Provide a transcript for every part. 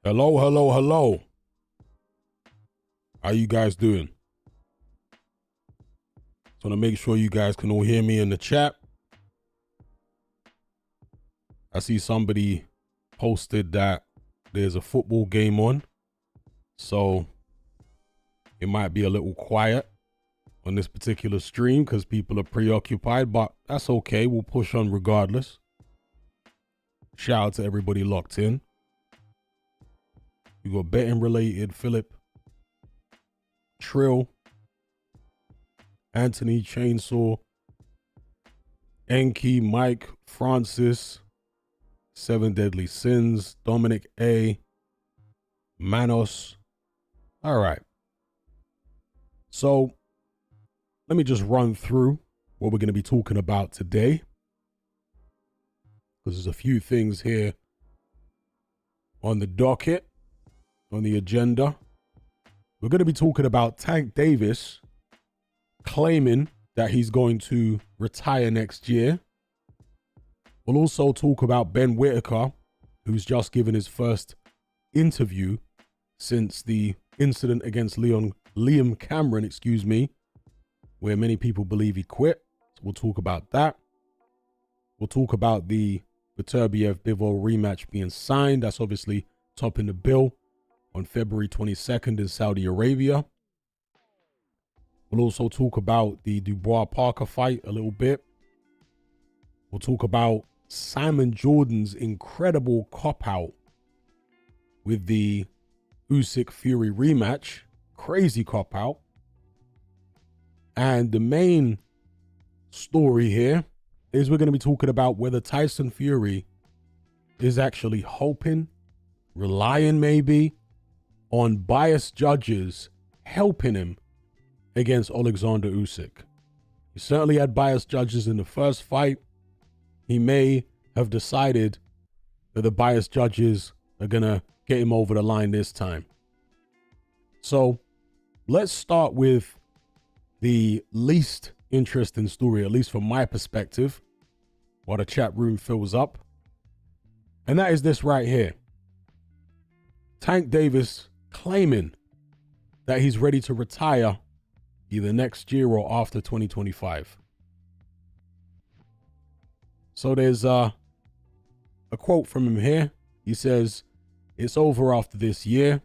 Hello, hello, hello. How you guys doing? Just want to make sure you guys can all hear me in the chat. I see somebody posted that there's a football game on, so it might be a little quiet on this particular stream because people are preoccupied, but that's okay. We'll push on regardless. Shout out to everybody locked in. You got betting related, Philip, Trill, Anthony, Chainsaw, Enki, Mike, Francis, Seven Deadly Sins, Dominic A, Manos. All right. So let me just run through what we're going to be talking about today, because there's a few things here on the docket, on the agenda. We're going to be talking about Tank Davis claiming that he's going to retire next year. We'll also talk about Ben Whitaker, who's just given his first interview since the incident against Liam Cameron, where many people believe he quit. So we'll talk about that. We'll talk about the Beterbiev-Bivol rematch being signed. That's obviously topping the bill on February 22nd in Saudi Arabia. We'll also talk about the Dubois-Parker fight a little bit. We'll talk about Simon Jordan's incredible cop-out with the Usyk Fury rematch. Crazy cop-out. And the main story here is we're going to be talking about whether Tyson Fury is actually hoping, relying maybe, on biased judges helping him against Alexander Usyk. He certainly had biased judges in the first fight. He may have decided that the biased judges are going to get him over the line this time. So let's start with the least interesting story, at least from my perspective, while the chat room fills up. And that is this right here. Tank Davis claiming that he's ready to retire either next year or after 2025. So there's a quote from him here. He says, "It's over after this year.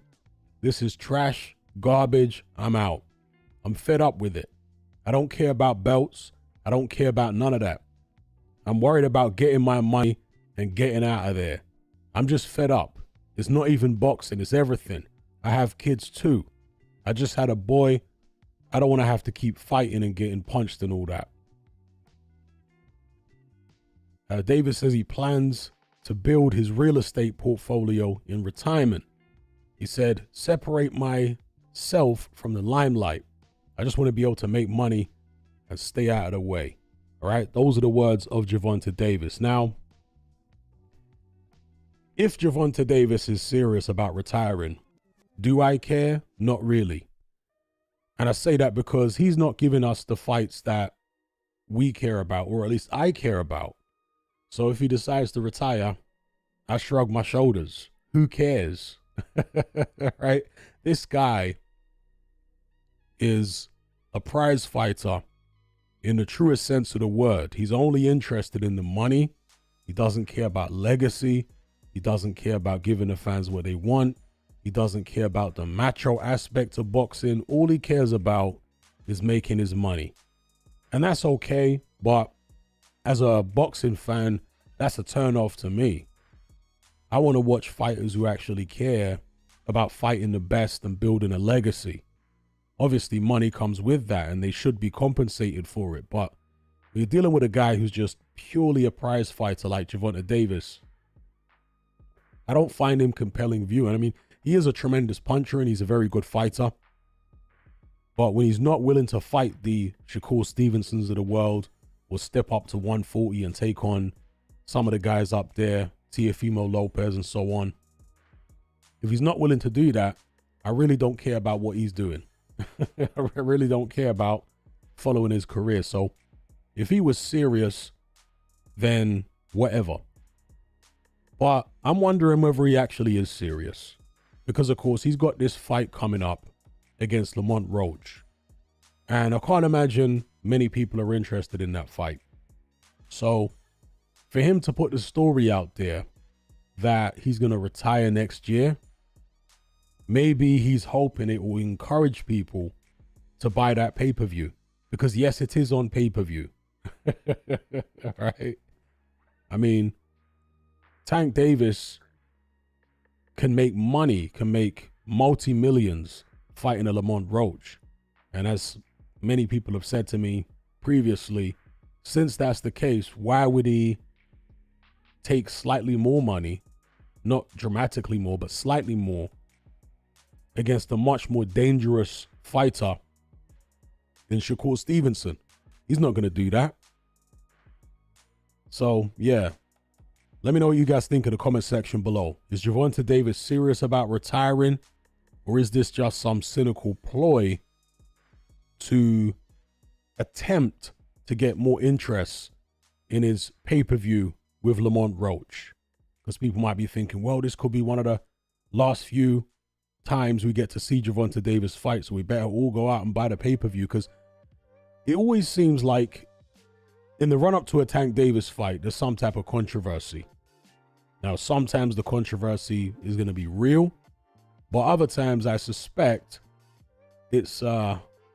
This is trash, garbage. I'm out. I'm fed up with it. I don't care about belts. I don't care about none of that. I'm worried about getting my money and getting out of there. I'm just fed up. It's not even boxing. It's everything. I have kids too. I just had a boy. I don't want to have to keep fighting and getting punched and all that." Davis says he plans to build his real estate portfolio in retirement. He said, "Separate myself from the limelight. I just want to be able to make money and stay out of the way." All right. Those are the words of Gervonta Davis. Now, if Gervonta Davis is serious about retiring, do I care? Not really. And I say that because he's not giving us the fights that we care about, or at least I care about. So if he decides to retire, I shrug my shoulders. Who cares? Right? This guy is a prize fighter in the truest sense of the word. He's only interested in the money. He doesn't care about legacy. He doesn't care about giving the fans what they want. He doesn't care about the macho aspect of boxing. All he cares about is making his money. And that's okay, but as a boxing fan, that's a turn off to me. I want to watch fighters who actually care about fighting the best and building a legacy. Obviously, money comes with that, and they should be compensated for it. But when you're dealing with a guy who's just purely a prize fighter like Gervonta Davis, I don't find him compelling view. And I mean, he is a tremendous puncher and he's a very good fighter. But when he's not willing to fight the Shakur Stevensons of the world or step up to 140 and take on some of the guys up there, Teofimo Lopez and so on, if he's not willing to do that, I really don't care about what he's doing. I really don't care about following his career. So if he was serious, then whatever. But I'm wondering whether he actually is serious. because, of course, he's got this fight coming up against Lamont Roach. And I can't imagine many people are interested in that fight. So for him to put the story out there that he's going to retire next year, maybe he's hoping it will encourage people to buy that pay-per-view. Because yes, it is on pay-per-view. Right? I mean, Tank Davis can make money, can make multi-millions fighting a Lamont Roach. And as many people have said to me previously, since that's the case, why would he take slightly more money, not dramatically more, but slightly more, against a much more dangerous fighter than Shakur Stevenson? He's not going to do that. So, yeah. Let me know what you guys think in the comment section below. Is Gervonta Davis serious about retiring? Or is this just some cynical ploy to attempt to get more interest in his pay-per-view with Lamont Roach? Because people might be thinking, well, this could be one of the last few times we get to see Gervonta Davis fight, so we better all go out and buy the pay-per-view. Because it always seems like in the run-up to a Tank Davis fight, there's some type of controversy. Now, sometimes the controversy is going to be real, but other times I suspect it's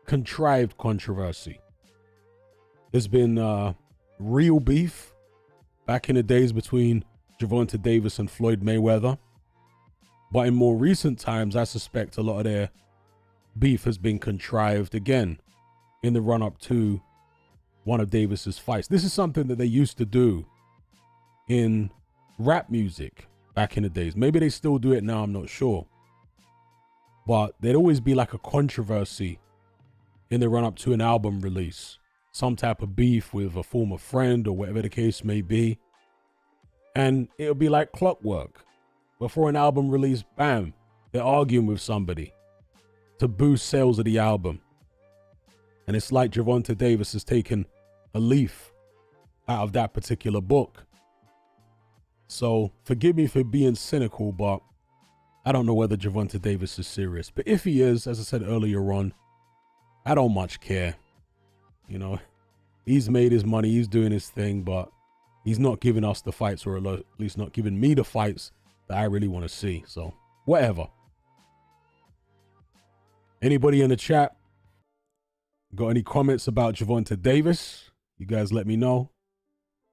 contrived controversy. There's been real beef back in the days between Gervonta Davis and Floyd Mayweather. But in more recent times, I suspect a lot of their beef has been contrived again in the run-up to one of Davis's fights. This is something that they used to do in rap music back in the days. Maybe they still do it now, I'm not sure. But there'd always be like a controversy in the run-up to an album release. Some type of beef with a former friend or whatever the case may be. And it'll be like clockwork. Before an album release, bam, they're arguing with somebody to boost sales of the album. And it's like Gervonta Davis has taken a leaf out of that particular book. So forgive me for being cynical, but I don't know whether Gervonta Davis is serious. But if he is, as I said earlier on, I don't much care. You know, he's made his money, he's doing his thing, but he's not giving us the fights, or at least not giving me the fights that I really want to see. So whatever. Anybody in the chat got any comments about Gervonta Davis? You guys let me know.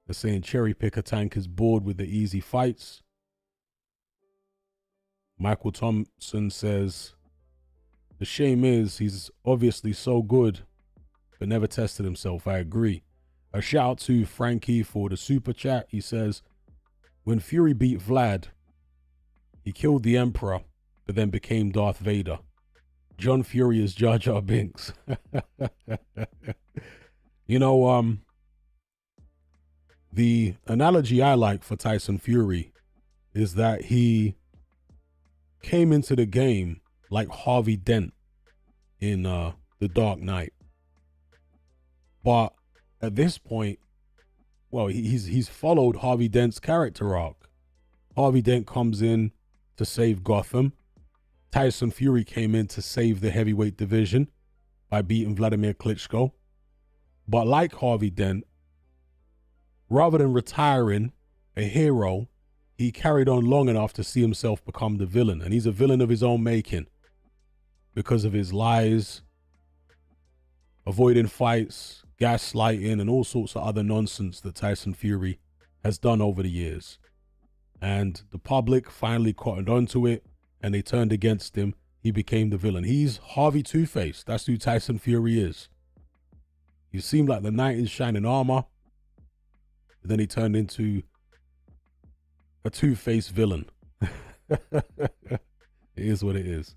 They're saying Cherry Picker Tank is bored with the easy fights. Michael Thompson says, the shame is he's obviously so good, but never tested himself. I agree. A shout out to Frankie for the super chat. He says, when Fury beat Vlad, he killed the Emperor, but then became Darth Vader. John Fury is Jar Jar Binks. You know, the analogy I like for Tyson Fury is that he came into the game like Harvey Dent in The Dark Knight. But at this point, well, he's followed Harvey Dent's character arc. Harvey Dent comes in to save Gotham. Tyson Fury came in to save the heavyweight division by beating Vladimir Klitschko. But like Harvey Dent, rather than retiring a hero, he carried on long enough to see himself become the villain. And he's a villain of his own making because of his lies, avoiding fights, gaslighting, and all sorts of other nonsense that Tyson Fury has done over the years. And the public finally cottoned onto it, and they turned against him. He became the villain. He's Harvey Two-Face. That's who Tyson Fury is. He seemed like the knight in shining armor, but then he turned into a two-faced villain. It is what it is.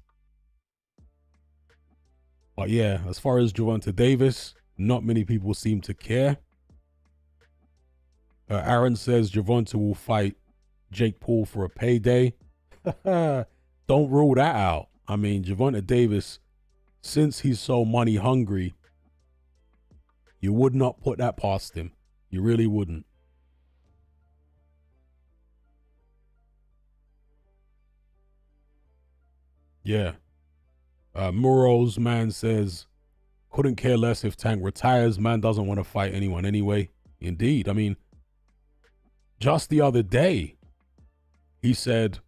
But yeah, as far as Gervonta Davis, not many people seem to care. Aaron says Gervonta will fight Jake Paul for a payday. Don't rule that out. I mean, Gervonta Davis, since he's so money hungry, you would not put that past him. You really wouldn't. Yeah. Muro's man says, couldn't care less if Tank retires. Man doesn't want to fight anyone anyway. Indeed. I mean, just the other day, he said,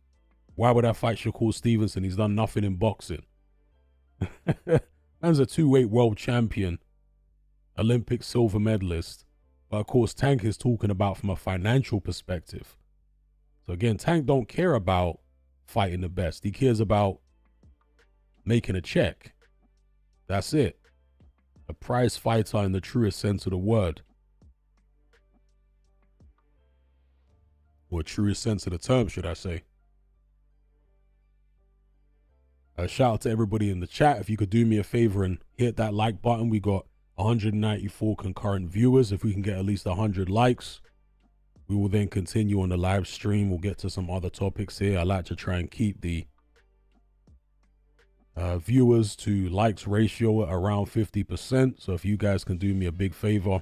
why would I fight Shakur Stevenson? He's done nothing in boxing. Man's a 2-weight world champion, Olympic silver medalist. But of course, Tank is talking about from a financial perspective. So again, Tank don't care about fighting the best. He cares about making a check. That's it. A prize fighter in the truest sense of the word. Or truest sense of the term, should I say. Shout out to everybody in the chat. If you could do me a favor and hit that like button. We got 194 concurrent viewers. If we can get at least 100 likes, we will then continue on the live stream. We'll get to some other topics here. I like to try and keep the viewers to likes ratio at around 50%. So if you guys can do me a big favor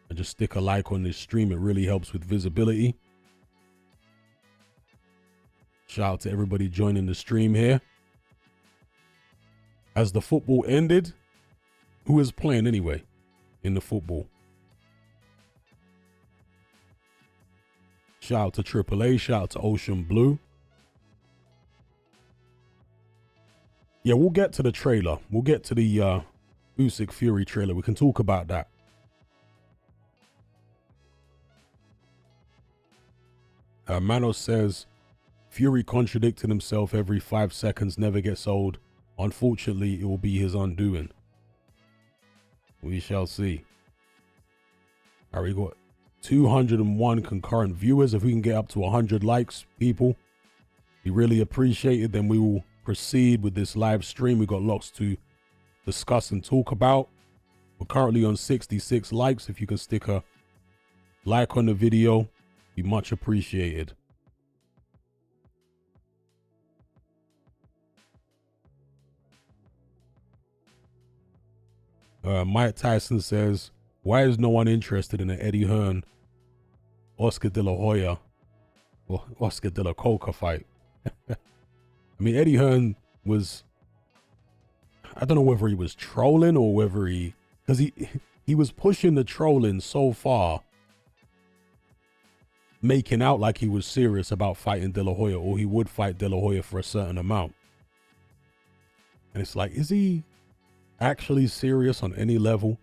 and just stick a like on this stream, it really helps with visibility. Shout out to everybody joining the stream here. As the football ended, who is playing anyway in the football? Shout out to AAA. Shout out to Ocean Blue. Yeah, we'll get to the trailer. We'll get to the Usyk Fury trailer. We can talk about that. Manos says, Fury contradicted himself every 5 seconds, never gets old. Unfortunately, it will be his undoing. We shall see. All right, we got 201 concurrent viewers. If we can get up to 100 likes, people, we really appreciate it. Then we will proceed with this live stream. We got lots to discuss and talk about. We're currently on 66 likes. If you can stick a like on the video, be much appreciated. Mike Tyson says, why is no one interested in an Eddie Hearn, Oscar De La Hoya, or Oscar De La Coca fight? I mean, Eddie Hearn was, I don't know whether he was trolling or whether because he was pushing the trolling so far, making out like he was serious about fighting De La Hoya, or he would fight De La Hoya for a certain amount. And it's like, is he actually serious on any level?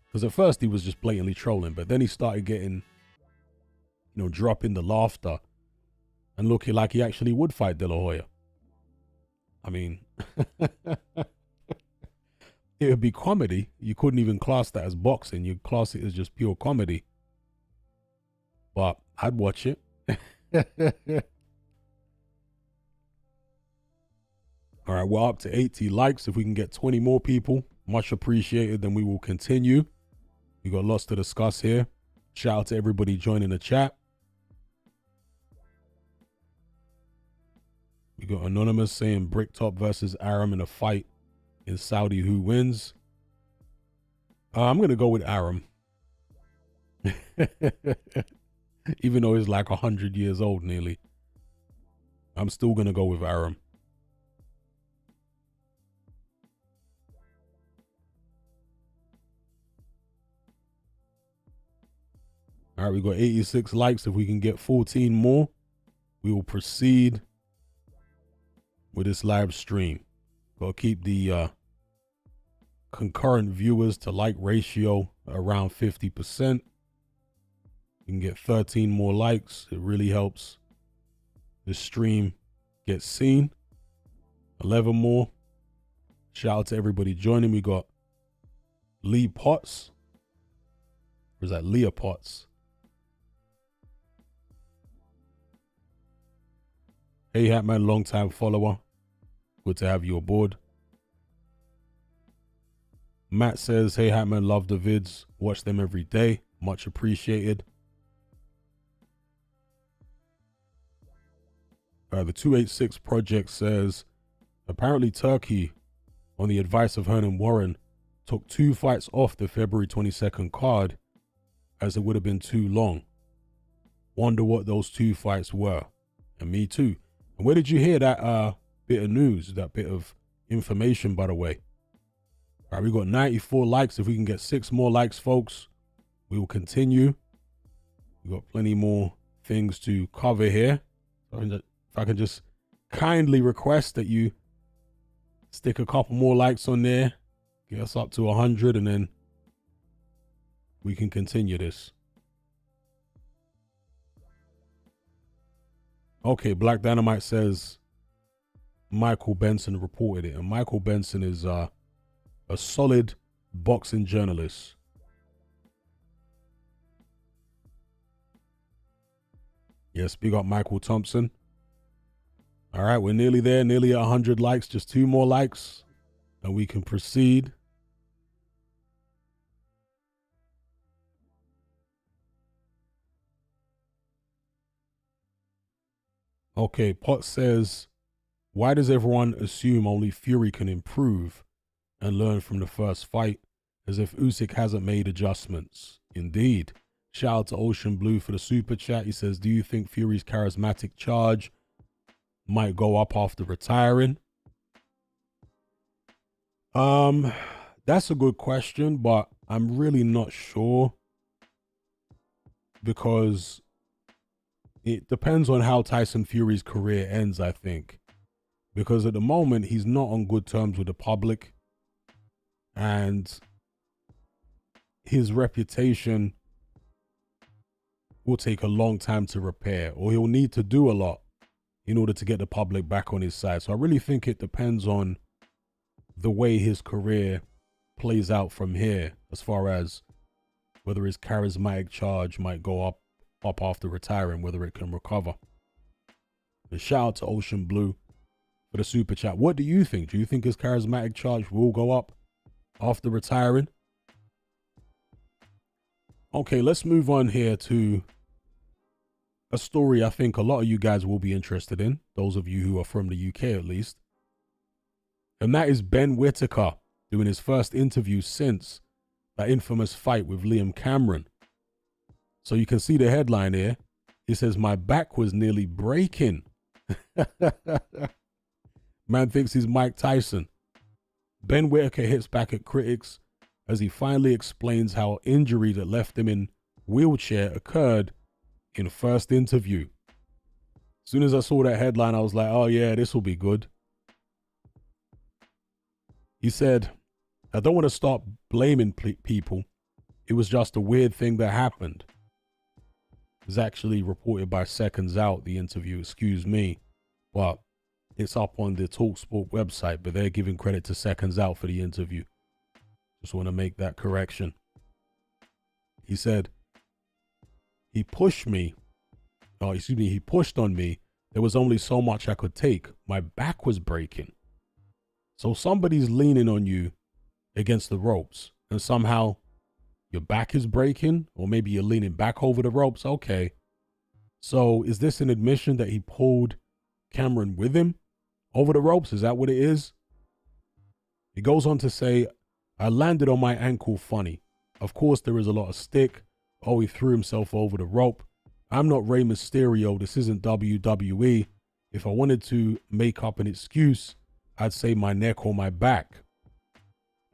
Because at first he was just blatantly trolling, but then he started getting, dropping the laughter and looking like he actually would fight De La Hoya. I mean, it would be comedy. You couldn't even class that as boxing. You'd class it as just pure comedy. But I'd watch it. All right, we're up to 80 likes. If we can get 20 more people, much appreciated, then we will continue. We got lots to discuss here. Shout out to everybody joining the chat. We got Anonymous saying Bricktop versus Aram in a fight in Saudi. Who wins? I'm going to go with Aram. Even though he's like 100 years old nearly. I'm still going to go with Aram. All right, we got 86 likes. If we can get 14 more, we will proceed with this live stream. Got to keep the concurrent viewers to like ratio around 50%. You can get 13 more likes. It really helps the stream get seen. 11 more. Shout out to everybody joining. We got Lee Potts. Or is that Leah Potts? Hey Hatman, long time follower. Good to have you aboard. Matt says, hey Hatman, love the vids. Watch them every day. Much appreciated. The 286 Project says, apparently Turkey, on the advice of Hernan Warren, took 2 fights off the February 22nd card as it would have been too long. Wonder what those 2 fights were. And me too. And where did you hear that bit of news, that bit of information, by the way. All right, we got 94 likes. If we can get 6 more likes, folks, we will continue. We got plenty more things to cover here. So if I can just kindly request that you stick a couple more likes on there, get us up to 100, and then we can continue this. Okay, Black Dynamite says Michael Benson reported it, and Michael Benson is a solid boxing journalist. Yes, big up Michael Thompson. All right, we're nearly there, nearly at 100 likes. Just 2 more likes, and we can proceed. Okay, Pot says, why does everyone assume only Fury can improve and learn from the first fight, as if Usyk hasn't made adjustments? Indeed. Shout out to Ocean Blue for the super chat. He says, do you think Fury's charismatic charge might go up after retiring? That's a good question, but I'm really not sure, because it depends on how Tyson Fury's career ends, I think. Because at the moment, he's not on good terms with the public, and his reputation will take a long time to repair, or he'll need to do a lot in order to get the public back on his side. So I really think it depends on the way his career plays out from here, as far as whether his charismatic charge might go up after retiring, whether it can recover. And shout out to Ocean Blue for the super chat. What do you think? Do you think his charismatic charge will go up after retiring? Okay, let's move on here to a story I think a lot of you guys will be interested in, those of you who are from the UK at least. And that is Ben Whittaker doing his first interview since that infamous fight with Liam Cameron. So you can see the headline here. He says, my back was nearly breaking. Man thinks he's Mike Tyson. Ben Whittaker hits back at critics as he finally explains how injury that left him in wheelchair occurred in first interview. As soon as I saw that headline, I was like, oh yeah, this will be good. He said, I don't want to start blaming people. It was just a weird thing that happened. It's actually reported by Seconds Out, the interview, excuse me. But it's up on the TalkSport website, but they're giving credit to Seconds Out for the interview. Just want to make that correction. He said, he pushed on me. There was only so much I could take. My back was breaking. So somebody's leaning on you against the ropes, and somehow your back is breaking, or maybe you're leaning back over the ropes. Okay. So is this an admission that he pulled Cameron with him over the ropes? Is that what it is? He goes on to say, I landed on my ankle funny. Of course, there is a lot of stick. Oh, he threw himself over the rope. I'm not Rey Mysterio. This isn't WWE. If I wanted to make up an excuse, I'd say my neck or my back.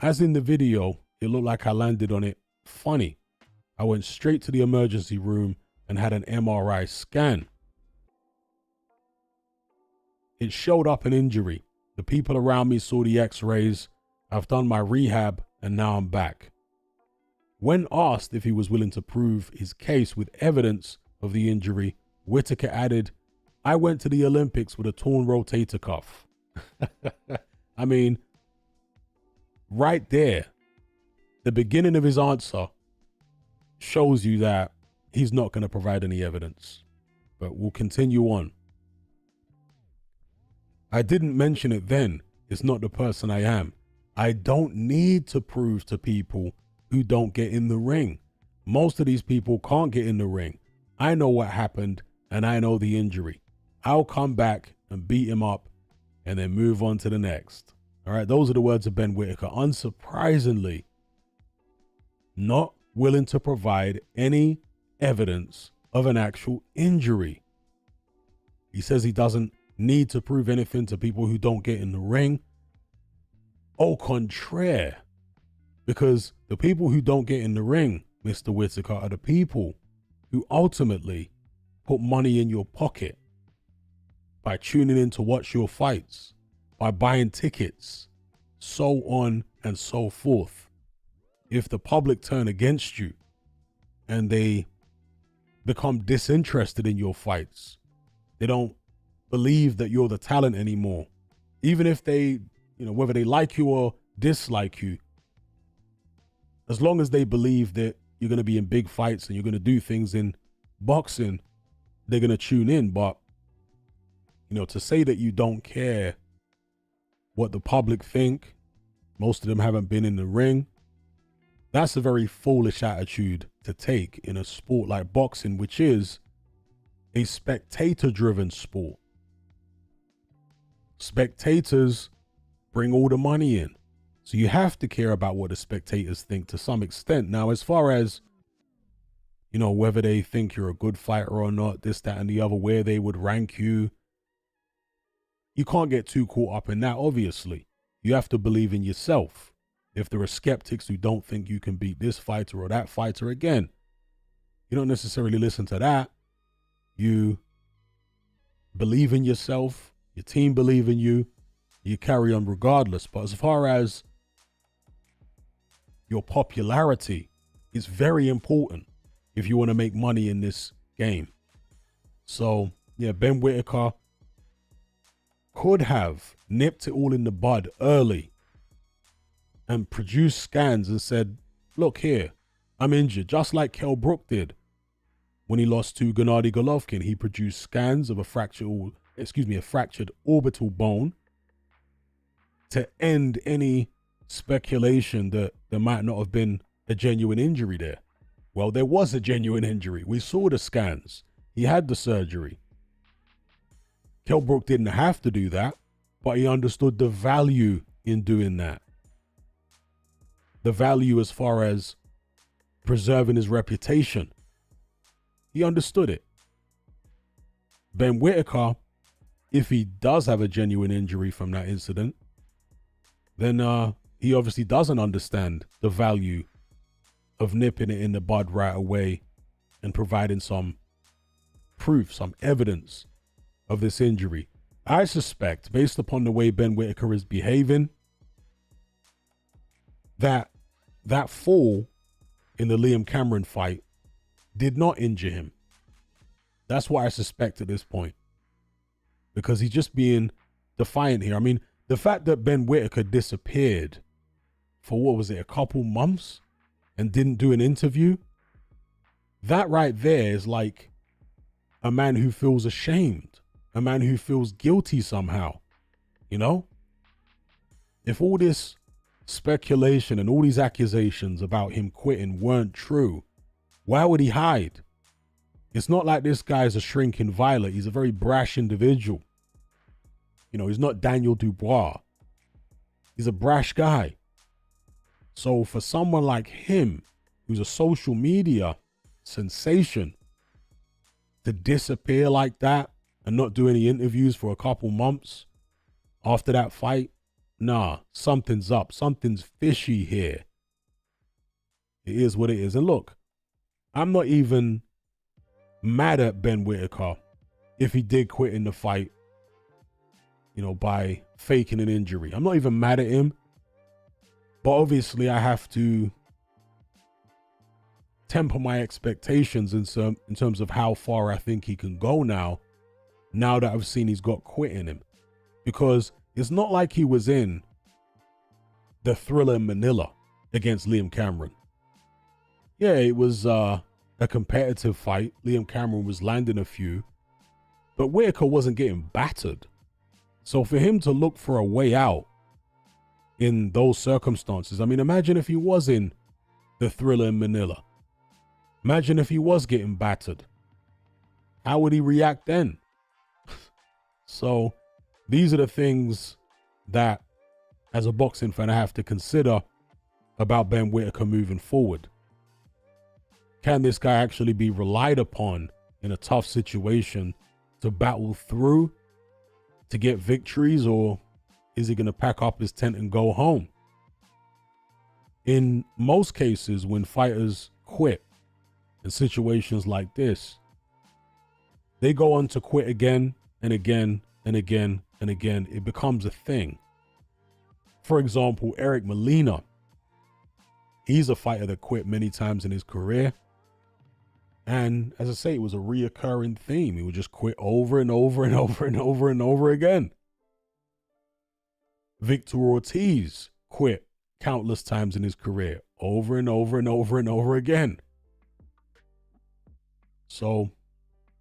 As in the video, it looked like I landed on it funny. I went straight to the emergency room and had an MRI scan. It showed up an injury. The people around me saw the x-rays. I've done my rehab and now I'm back. When asked if he was willing to prove his case with evidence of the injury, Whittaker added, I went to the Olympics with a torn rotator cuff. I mean, right there, the beginning of his answer shows you that he's not going to provide any evidence. But we'll continue on. I didn't mention it then. It's not the person I am. I don't need to prove to people who don't get in the ring. Most of these people can't get in the ring. I know what happened and I know the injury. I'll come back and beat him up and then move on to the next. All right, those are the words of Ben Whittaker. Unsurprisingly, not willing to provide any evidence of an actual injury. He says he doesn't need to prove anything to people who don't get in the ring. Au contraire, because the people who don't get in the ring, Mr. Whitaker, are the people who ultimately put money in your pocket by tuning in to watch your fights, by buying tickets, so on and so forth. If the public turn against you and they become disinterested in your fights, they don't believe that you're the talent anymore, even if they, whether they like you or dislike you, as long as they believe that you're going to be in big fights and you're going to do things in boxing, they're going to tune in. But, to say that you don't care what the public think, most of them haven't been in the ring, that's a very foolish attitude to take in a sport like boxing, which is a spectator-driven sport. Spectators bring all the money in. So you have to care about what the spectators think to some extent. Now, as far as, whether they think you're a good fighter or not, this, that, and the other, where they would rank you, you can't get too caught up in that, obviously. You have to believe in yourself. If there are skeptics who don't think you can beat this fighter or that fighter, again, you don't necessarily listen to that. You believe in yourself, your team believe in you, you carry on regardless. But as far as your popularity is very important if you want to make money in this game. So, yeah, Ben Whitaker could have nipped it all in the bud early and produced scans and said, look here, I'm injured, just like Kell Brook did. When he lost to Gennady Golovkin, he produced scans of a fractured orbital bone to end any speculation that there might not have been a genuine injury there. Well, there was a genuine injury. We saw the scans. He had the surgery. Kell Brook didn't have to do that, but he understood the value in doing that. The value as far as preserving his reputation. He understood it. Ben Whitaker, if he does have a genuine injury from that incident, then he obviously doesn't understand the value of nipping it in the bud right away and providing some proof, some evidence of this injury. I suspect, based upon the way Ben Whitaker is behaving, that fall in the Liam Cameron fight did not injure him. That's what I suspect at this point, because he's just being defiant here. I mean, the fact that Ben Whitaker disappeared for, what was it, a couple months and didn't do an interview, that right there is like a man who feels ashamed, a man who feels guilty somehow. If all this speculation and all these accusations about him quitting weren't true, why would he hide? It's not like this guy's a shrinking violet. He's a very brash individual. He's not Daniel Dubois. He's a brash guy. So for someone like him, who's a social media sensation, to disappear like that and not do any interviews for a couple months after that fight, nah, something's up. Something's fishy here. It is what it is. And look, I'm not even mad at Ben Whitaker if he did quit in the fight, by faking an injury. I'm not even mad at him. But obviously I have to temper my expectations in terms of how far I think he can go now that I've seen he's got quit in him. Because it's not like he was in the Thriller in Manila against Liam Cameron. Yeah, it was a competitive fight. Liam Cameron was landing a few, but Whitaker wasn't getting battered. So for him to look for a way out in those circumstances, I mean, imagine if he was in the Thriller in Manila. Imagine if he was getting battered. How would he react then? So these are the things that, as a boxing fan, I have to consider about Ben Whitaker moving forward. Can this guy actually be relied upon in a tough situation to battle through? to get victories, or is he going to pack up his tent and go home? In most cases, when fighters quit in situations like this, they go on to quit again and again and again and again. It becomes a thing. For example, Eric Molina, he's a fighter that quit many times in his career. And as I say, it was a reoccurring theme. He would just quit over and over and over and over and over again. Victor Ortiz quit countless times in his career, over and over and over and over again. So,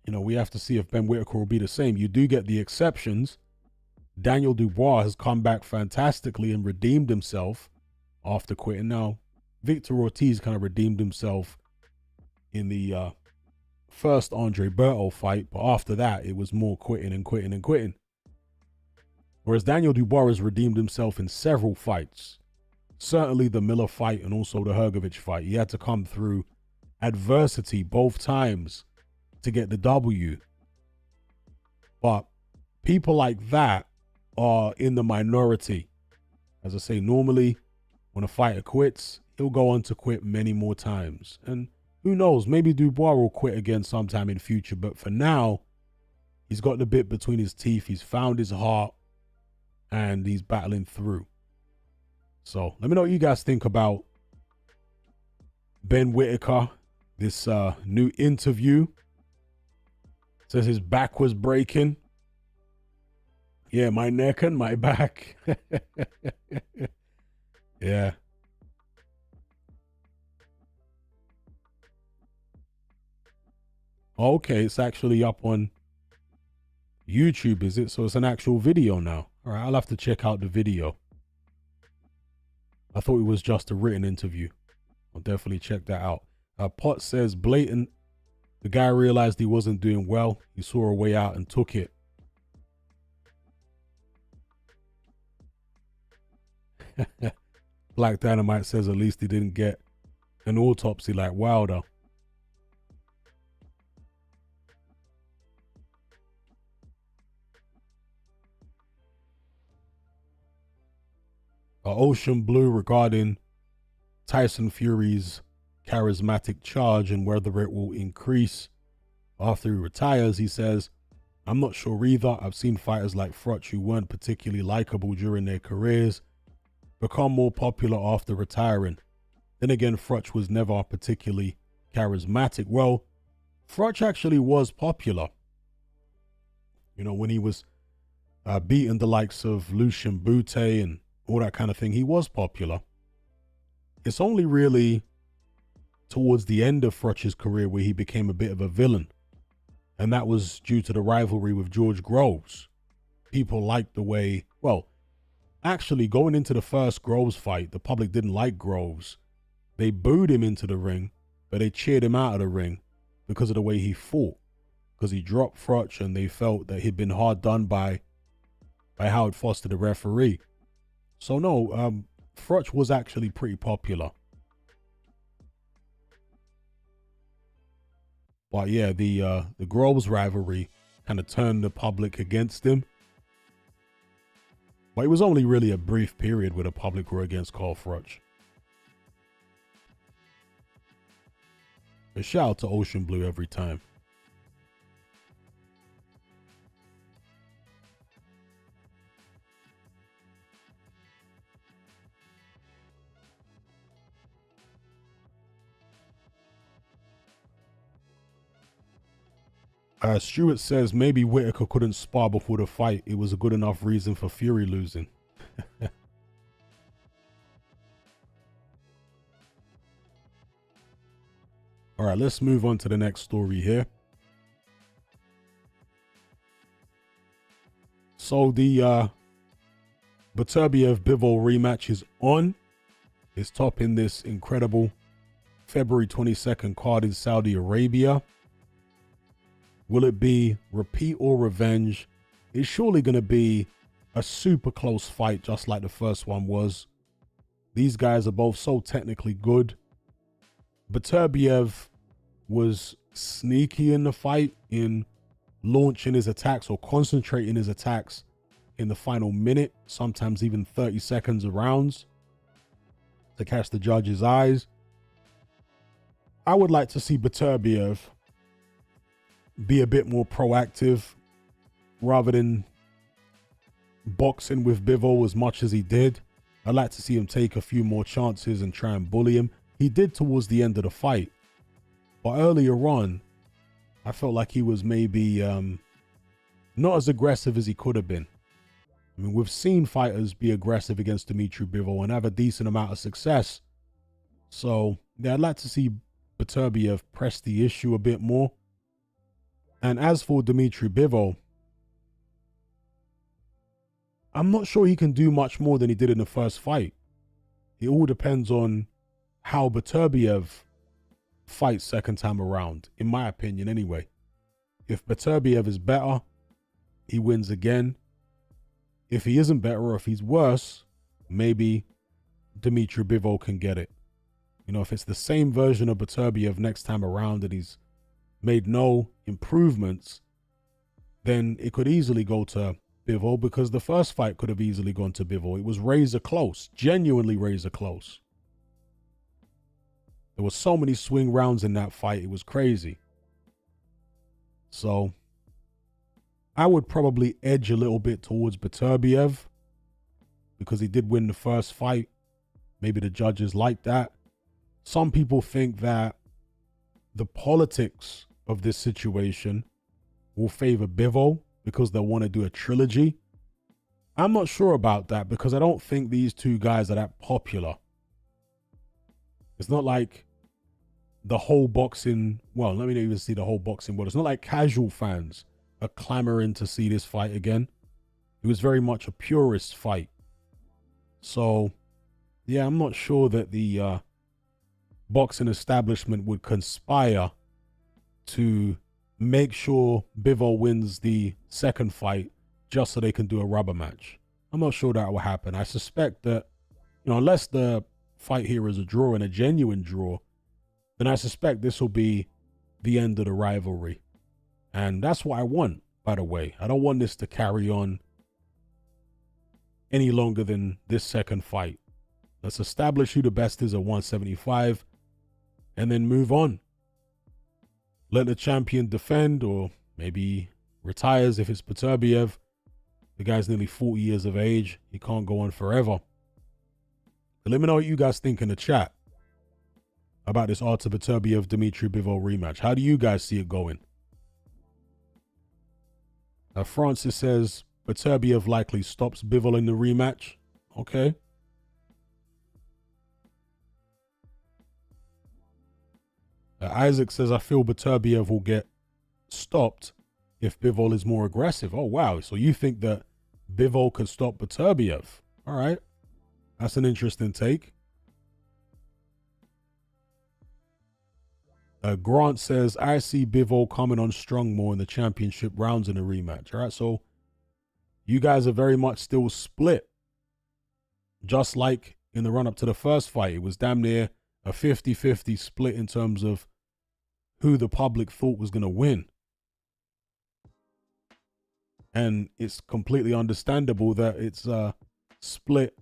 we have to see if Ben Whitaker will be the same. You do get the exceptions. Daniel Dubois has come back fantastically and redeemed himself after quitting. Now, Victor Ortiz kind of redeemed himself in the first Andre Berto fight, but after that, it was more quitting and quitting and quitting. Whereas Daniel Dubois has redeemed himself in several fights. Certainly the Miller fight and also the Hrgovic fight. He had to come through adversity both times to get the W. But people like that are in the minority. As I say, normally when a fighter quits, he'll go on to quit many more times. And who knows, maybe Dubois will quit again sometime in future. But for now, he's got the bit between his teeth. He's found his heart and he's battling through. So let me know what you guys think about Ben Whitaker. This new interview says his back was breaking. Yeah, my neck and my back. Yeah. Okay, it's actually up on YouTube, is it? So it's an actual video now. All right, I'll have to check out the video. I thought it was just a written interview. I'll definitely check that out. Pot says, blatant. The guy realized he wasn't doing well. He saw a way out and took it. Black Dynamite says at least he didn't get an autopsy like Wilder. Ocean Blue regarding Tyson Fury's charismatic charge and whether it will increase after he retires. He says, I'm not sure either. I've seen fighters like Froch who weren't particularly likable during their careers become more popular after retiring. Then again, Froch was never particularly charismatic. Well, Froch actually was popular. When he was beating the likes of Lucien Bute and all that kind of thing, he was popular. It's only really towards the end of Froch's career where he became a bit of a villain. And that was due to the rivalry with George Groves. People liked the way, actually going into the first Groves fight, the public didn't like Groves. They booed him into the ring, but they cheered him out of the ring because of the way he fought. Because he dropped Froch and they felt that he'd been hard done by Howard Foster, the referee. So no, Froch was actually pretty popular. But yeah, the Groves rivalry kind of turned the public against him. But it was only really a brief period where the public were against Carl Froch. A shout out to Ocean Blue every time. Stewart says maybe Whitaker couldn't spar before the fight. It was a good enough reason for Fury losing. All right, let's move on to the next story here. So the Beterbiev-Bivol rematch is on. It's topping this incredible February 22nd card in Saudi Arabia. Will it be repeat or revenge? It's surely going to be a super close fight, just like the first one was. These guys are both so technically good. Beterbiev was sneaky in the fight in launching his attacks or concentrating his attacks in the final minute, sometimes even 30 seconds of rounds to catch the judge's eyes. I would like to see Beterbiev be a bit more proactive rather than boxing with Bivol as much as he did. I'd like to see him take a few more chances and try and bully him. He did towards the end of the fight. But earlier on, I felt like he was maybe not as aggressive as he could have been. I mean, we've seen fighters be aggressive against Dmitry Bivol and have a decent amount of success. So, yeah, I'd like to see Beterbiev press the issue a bit more. And as for Dmitry Bivol, I'm not sure he can do much more than he did in the first fight. It all depends on how Beterbiev fights second time around, in my opinion anyway. If Beterbiev is better, he wins again. If he isn't better or if he's worse, maybe Dmitry Bivol can get it. You know, if it's the same version of Beterbiev next time around and he's made no improvements, then it could easily go to Bivol, because the first fight could have easily gone to Bivol. It was razor close, genuinely razor close. There were so many swing rounds in that fight. It was crazy. So I would probably edge a little bit towards Beterbiev because he did win the first fight. Maybe the judges like that. Some people think that the politics of this situation will favor Bivol because they'll want to do a trilogy. I'm not sure about that because I don't think these two guys are that popular. It's not like the whole boxing, well, let me not even see the whole boxing world. It's not like casual fans are clamoring to see this fight again. It was very much a purist fight. So, yeah, I'm not sure that the boxing establishment would conspire to make sure Bivol wins the second fight just so they can do a rubber match. I'm not sure that will happen. I suspect that, you know, unless the fight here is a draw and a genuine draw, then I suspect this will be the end of the rivalry. And that's what I want, by the way. I don't want this to carry on any longer than this second fight. Let's establish who the best is at 175 and then move on. Let the champion defend, or maybe retires if it's Beterbiev. The guy's nearly 40 years of age. He can't go on forever. But let me know what you guys think in the chat about this Artur Beterbiev-Dmitry Bivol rematch. How do you guys see it going? Francis says Beterbiev likely stops Bivol in the rematch. Okay. Isaac says, I feel Beterbiev will get stopped if Bivol is more aggressive. Oh, wow. So you think that Bivol could stop Beterbiev? All right. That's an interesting take. Grant says, I see Bivol coming on strong more in the championship rounds in a rematch. All right. So you guys are very much still split. Just like in the run up to the first fight, it was damn near a 50-50 split in terms of who the public thought was going to win. And it's completely understandable that it's split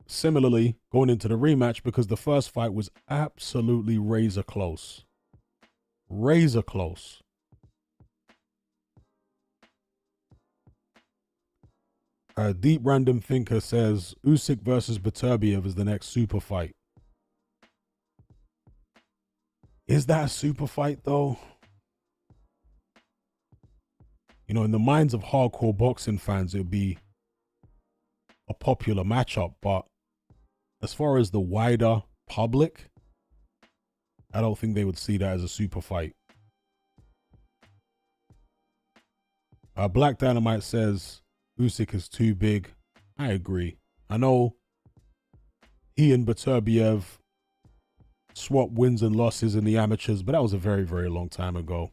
similarly going into the rematch, because the first fight was absolutely razor close. Razor close. Deep Random Thinker says Usyk versus Beterbiev is the next super fight. Is that a super fight though? You know, in the minds of hardcore boxing fans, it would be a popular matchup, but as far as the wider public, I don't think they would see that as a super fight. Black Dynamite says Usyk is too big. I agree. I know he and Beterbiev swap wins and losses in the amateurs, but that was a very, very long time ago.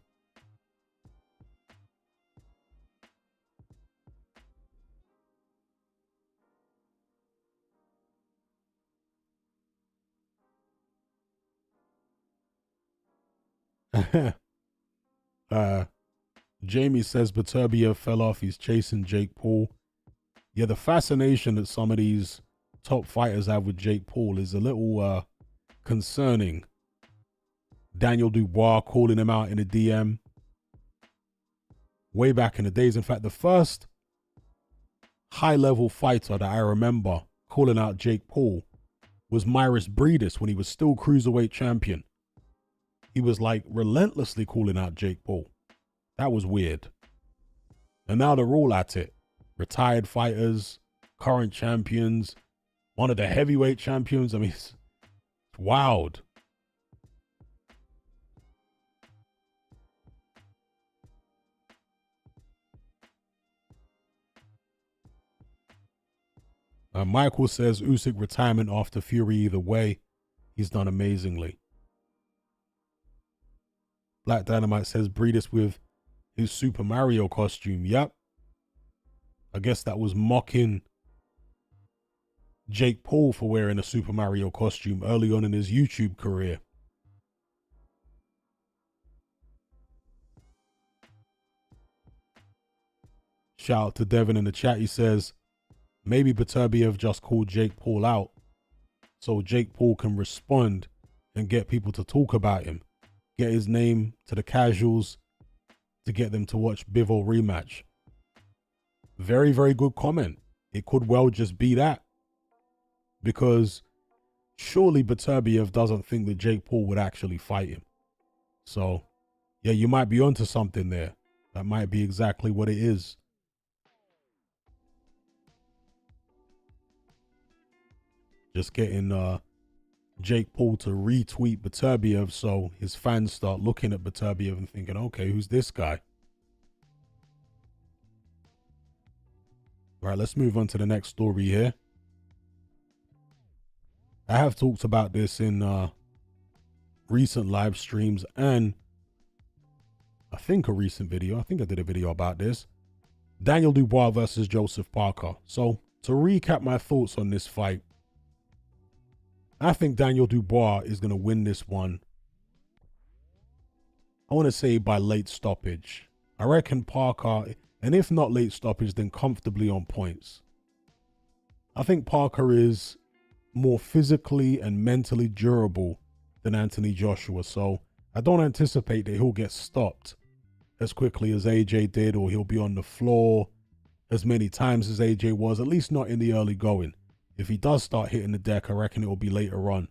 Jamie says Beterbiev fell off. He's chasing Jake Paul. Yeah, the fascination that some of these top fighters have with Jake Paul is a little concerning. Daniel Dubois calling him out in a DM. Way back in the days. In fact, the first high-level fighter that I remember calling out Jake Paul was Myris Breedis when he was still cruiserweight champion. He was like relentlessly calling out Jake Paul. That was weird. And now they're all at it. Retired fighters, current champions, one of the heavyweight champions. I mean, it's wild. Michael says Usyk retirement after Fury either way. He's done amazingly. Black Dynamite says Breedis with his Super Mario costume. Yep. I guess that was mocking Jake Paul for wearing a Super Mario costume early on in his YouTube career. Shout out to Devin in the chat. He says, maybe Beterbiev just called Jake Paul out so Jake Paul can respond and get people to talk about him. Get his name to the casuals to get them to watch Bivol rematch. Very, very good comment. It could well just be that. Because surely Beterbiev doesn't think that Jake Paul would actually fight him. So, yeah, you might be onto something there. That might be exactly what it is. Just getting Jake Paul to retweet Beterbiev so his fans start looking at Beterbiev and thinking, okay, who's this guy? Right, let's move on to the next story here. I have talked about this in recent live streams and I think a recent video. I think I did a video about this. Daniel Dubois versus Joseph Parker. So to recap my thoughts on this fight, I think Daniel Dubois is going to win this one. I want to say by late stoppage. I reckon Parker, and if not late stoppage, then comfortably on points. I think Parker is more physically and mentally durable than Anthony Joshua. So I don't anticipate that he'll get stopped as quickly as AJ did, or he'll be on the floor as many times as AJ was, at least not in the early going. If he does start hitting the deck, I reckon it will be later on.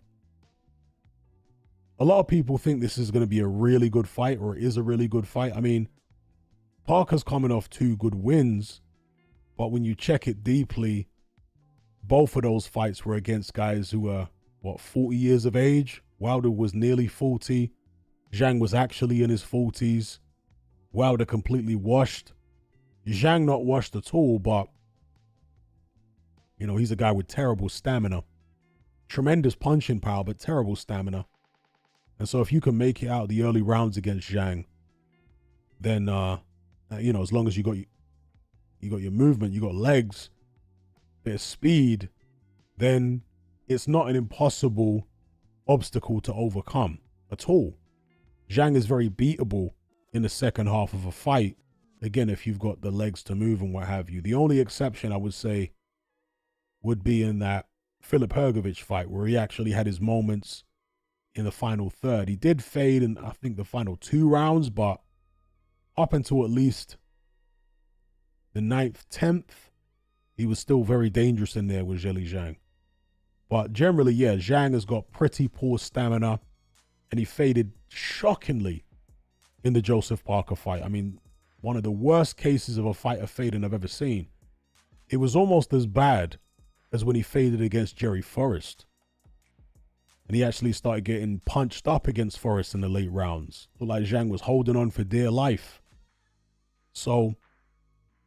A lot of people think this is going to be a really good fight, or it is a really good fight. I mean, Parker's coming off 2 good wins, but when you check it deeply, both of those fights were against guys who were, 40 years of age? Wilder was nearly 40. Zhang was actually in his 40s. Wilder completely washed. Zhang not washed at all, but you know, he's a guy with terrible stamina. Tremendous punching power, but terrible stamina. And so if you can make it out the early rounds against Zhang, then, you know, as long as you got your movement, you got legs, bit of speed, then it's not an impossible obstacle to overcome at all. Zhang is very beatable in the second half of a fight. Again, if you've got the legs to move and what have you. The only exception I would say would be in that Filip Hrgović fight where he actually had his moments in the final third. He did fade in, I think, the final 2 rounds, but up until at least the 9th, 10th, he was still very dangerous in there with Zhilei Zhang. But generally, yeah, Zhang has got pretty poor stamina, and he faded shockingly in the Joseph Parker fight. I mean, one of the worst cases of a fighter fading I've ever seen. It was almost as bad as when he faded against Jerry Forrest. And he actually started getting punched up against Forrest in the late rounds. Looked like Zhang was holding on for dear life. So,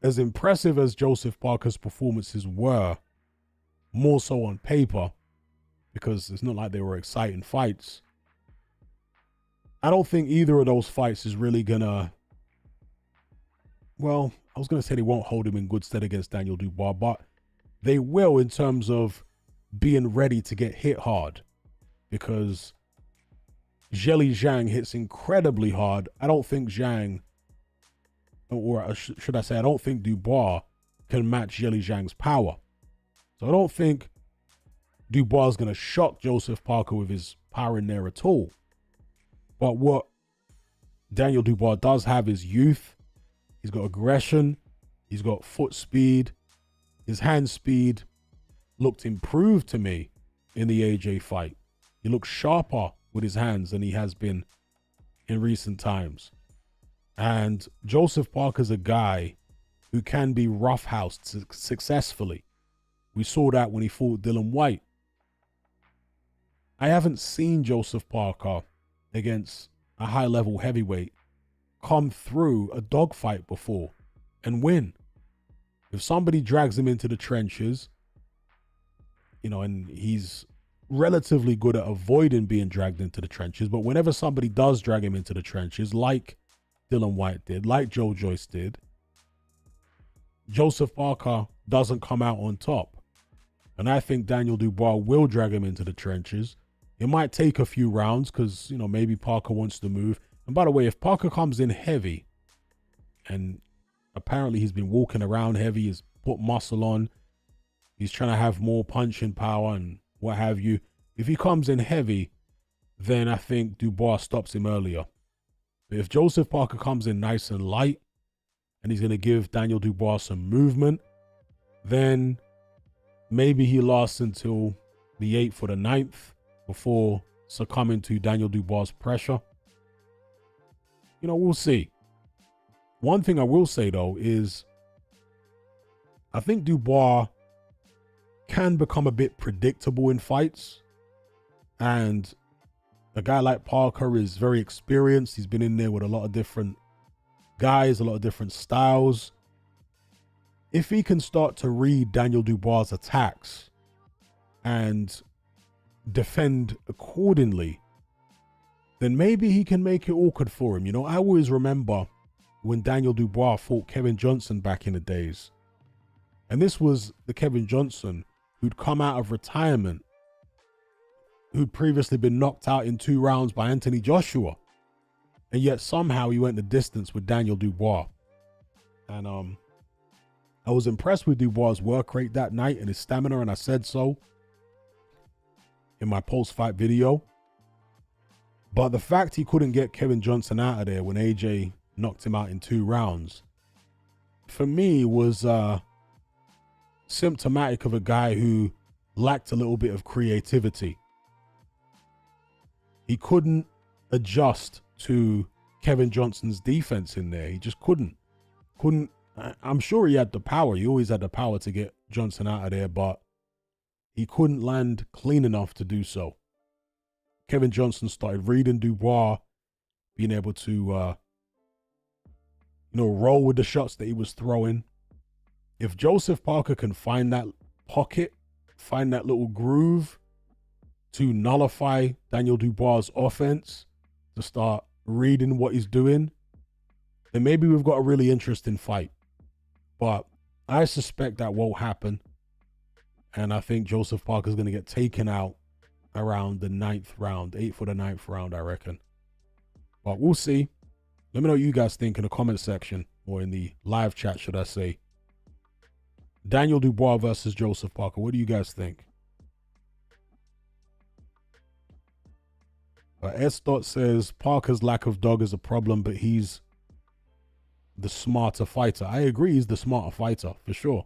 as impressive as Joseph Parker's performances were, more so on paper, because it's not like they were exciting fights, I don't think either of those fights is really gonna, well, I was gonna say they won't hold him in good stead against Daniel Dubois, but they will in terms of being ready to get hit hard, because Zhilei Zhang hits incredibly hard. I don't think Zhang or should I say, I don't think Dubois can match Zhilei Zhang's power. So I don't think Dubois is going to shock Joseph Parker with his power in there at all. But what Daniel Dubois does have is youth. He's got aggression. He's got foot speed. His hand speed looked improved to me in the AJ fight. He looks sharper with his hands than he has been in recent times. And Joseph Parker's a guy who can be roughhoused successfully. We saw that when he fought Dylan White. I haven't seen Joseph Parker against a high-level heavyweight come through a dogfight before and win. If somebody drags him into the trenches, you know, and he's relatively good at avoiding being dragged into the trenches, but whenever somebody does drag him into the trenches, like Dylan White did, like Joe Joyce did, Joseph Parker doesn't come out on top. And I think Daniel Dubois will drag him into the trenches. It might take a few rounds because, you know, maybe Parker wants to move. And by the way, if Parker comes in heavy, and apparently he's been walking around heavy, he's put muscle on, he's trying to have more punching power and what have you. If he comes in heavy, then I think Dubois stops him earlier. But if Joseph Parker comes in nice and light, and he's going to give Daniel Dubois some movement, then maybe he lasts until the 8th or the 9th before succumbing to Daniel Dubois' pressure. You know, we'll see. One thing I will say, though, is I think Dubois can become a bit predictable in fights. And a guy like Parker is very experienced. He's been in there with a lot of different guys, a lot of different styles. If he can start to read Daniel Dubois' attacks and defend accordingly, then maybe he can make it awkward for him. You know, I always remember when Daniel Dubois fought Kevin Johnson back in the days. And this was the Kevin Johnson who'd come out of retirement, who'd previously been knocked out in 2 rounds by Anthony Joshua. And yet somehow he went the distance with Daniel Dubois. And I was impressed with Dubois' work rate that night and his stamina, and I said so in my post-fight video. But the fact he couldn't get Kevin Johnson out of there when AJ knocked him out in 2 rounds, for me, was symptomatic of a guy who lacked a little bit of creativity. He couldn't adjust to Kevin Johnson's defense in there. He just couldn't. I'm sure he had the power. He always had the power to get Johnson out of there, but he couldn't land clean enough to do so. Kevin Johnson started reading Dubois, being able to, roll with the shots that he was throwing. If Joseph Parker can find that pocket, find that little groove to nullify Daniel Dubois' offense, to start reading what he's doing, then maybe we've got a really interesting fight. But I suspect that won't happen. And I think Joseph Parker's going to get taken out around the 9th round, 8th or the 9th round, I reckon. But we'll see. Let me know what you guys think in the comment section, or in the live chat, should I say. Daniel Dubois versus Joseph Parker. What do you guys think? S. says, Parker's lack of dog is a problem, but he's the smarter fighter. I agree, he's the smarter fighter, for sure.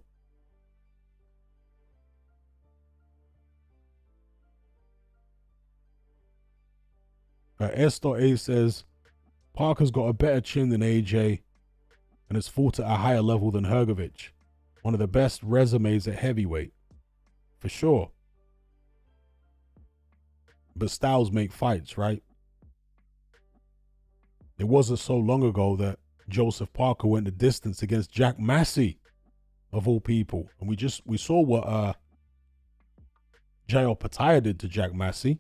S.A. says, Parker's got a better chin than AJ and has fought at a higher level than Hrgovic. One of the best resumes at heavyweight. For sure. But styles make fights, right? It wasn't so long ago that Joseph Parker went the distance against Jack Massey, of all people. And we saw what Jael Pataya did to Jack Massey.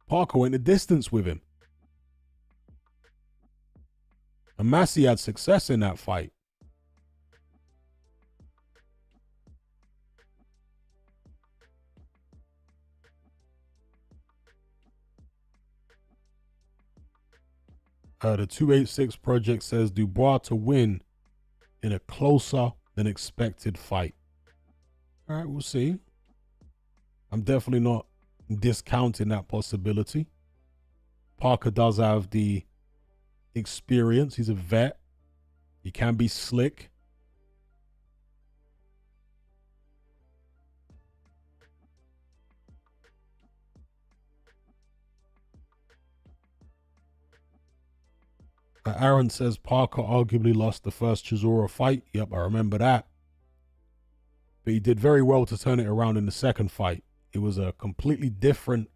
Parker went the distance with him. And Massey had success in that fight. The 286 Project says Dubois to win in a closer than expected fight. All right, we'll see. I'm definitely not discounting that possibility. Parker does have the experience. He's a vet. He can be slick. Aaron says Parker arguably lost the first Chisora fight. Yep, I remember that. But he did very well to turn it around in the second fight. It was a completely different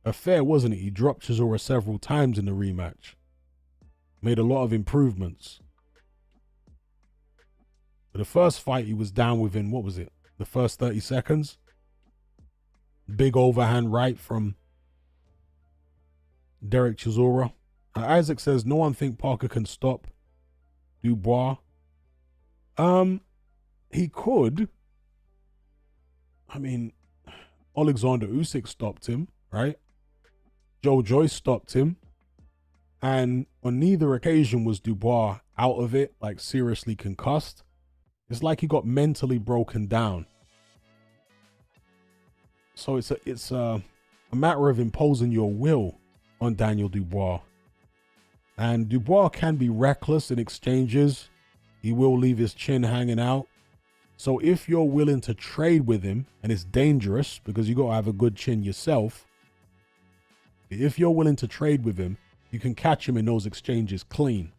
affair, wasn't it? He dropped Chisora several times in the rematch. Made a lot of improvements. But the first fight, he was down within, what was it? The first 30 seconds. Big overhand right from Derek Chisora. Isaac says, no one think Parker can stop Dubois. He could. I mean, Alexander Usyk stopped him, right? Joe Joyce stopped him. And on neither occasion was Dubois out of it, like seriously concussed. It's like he got mentally broken down. So it's a matter of imposing your will on Daniel Dubois. And Dubois can be reckless in exchanges. He will leave his chin hanging out. So if you're willing to trade with him, and it's dangerous because you got to have a good chin yourself. If you're willing to trade with him, you can catch him in those exchanges clean.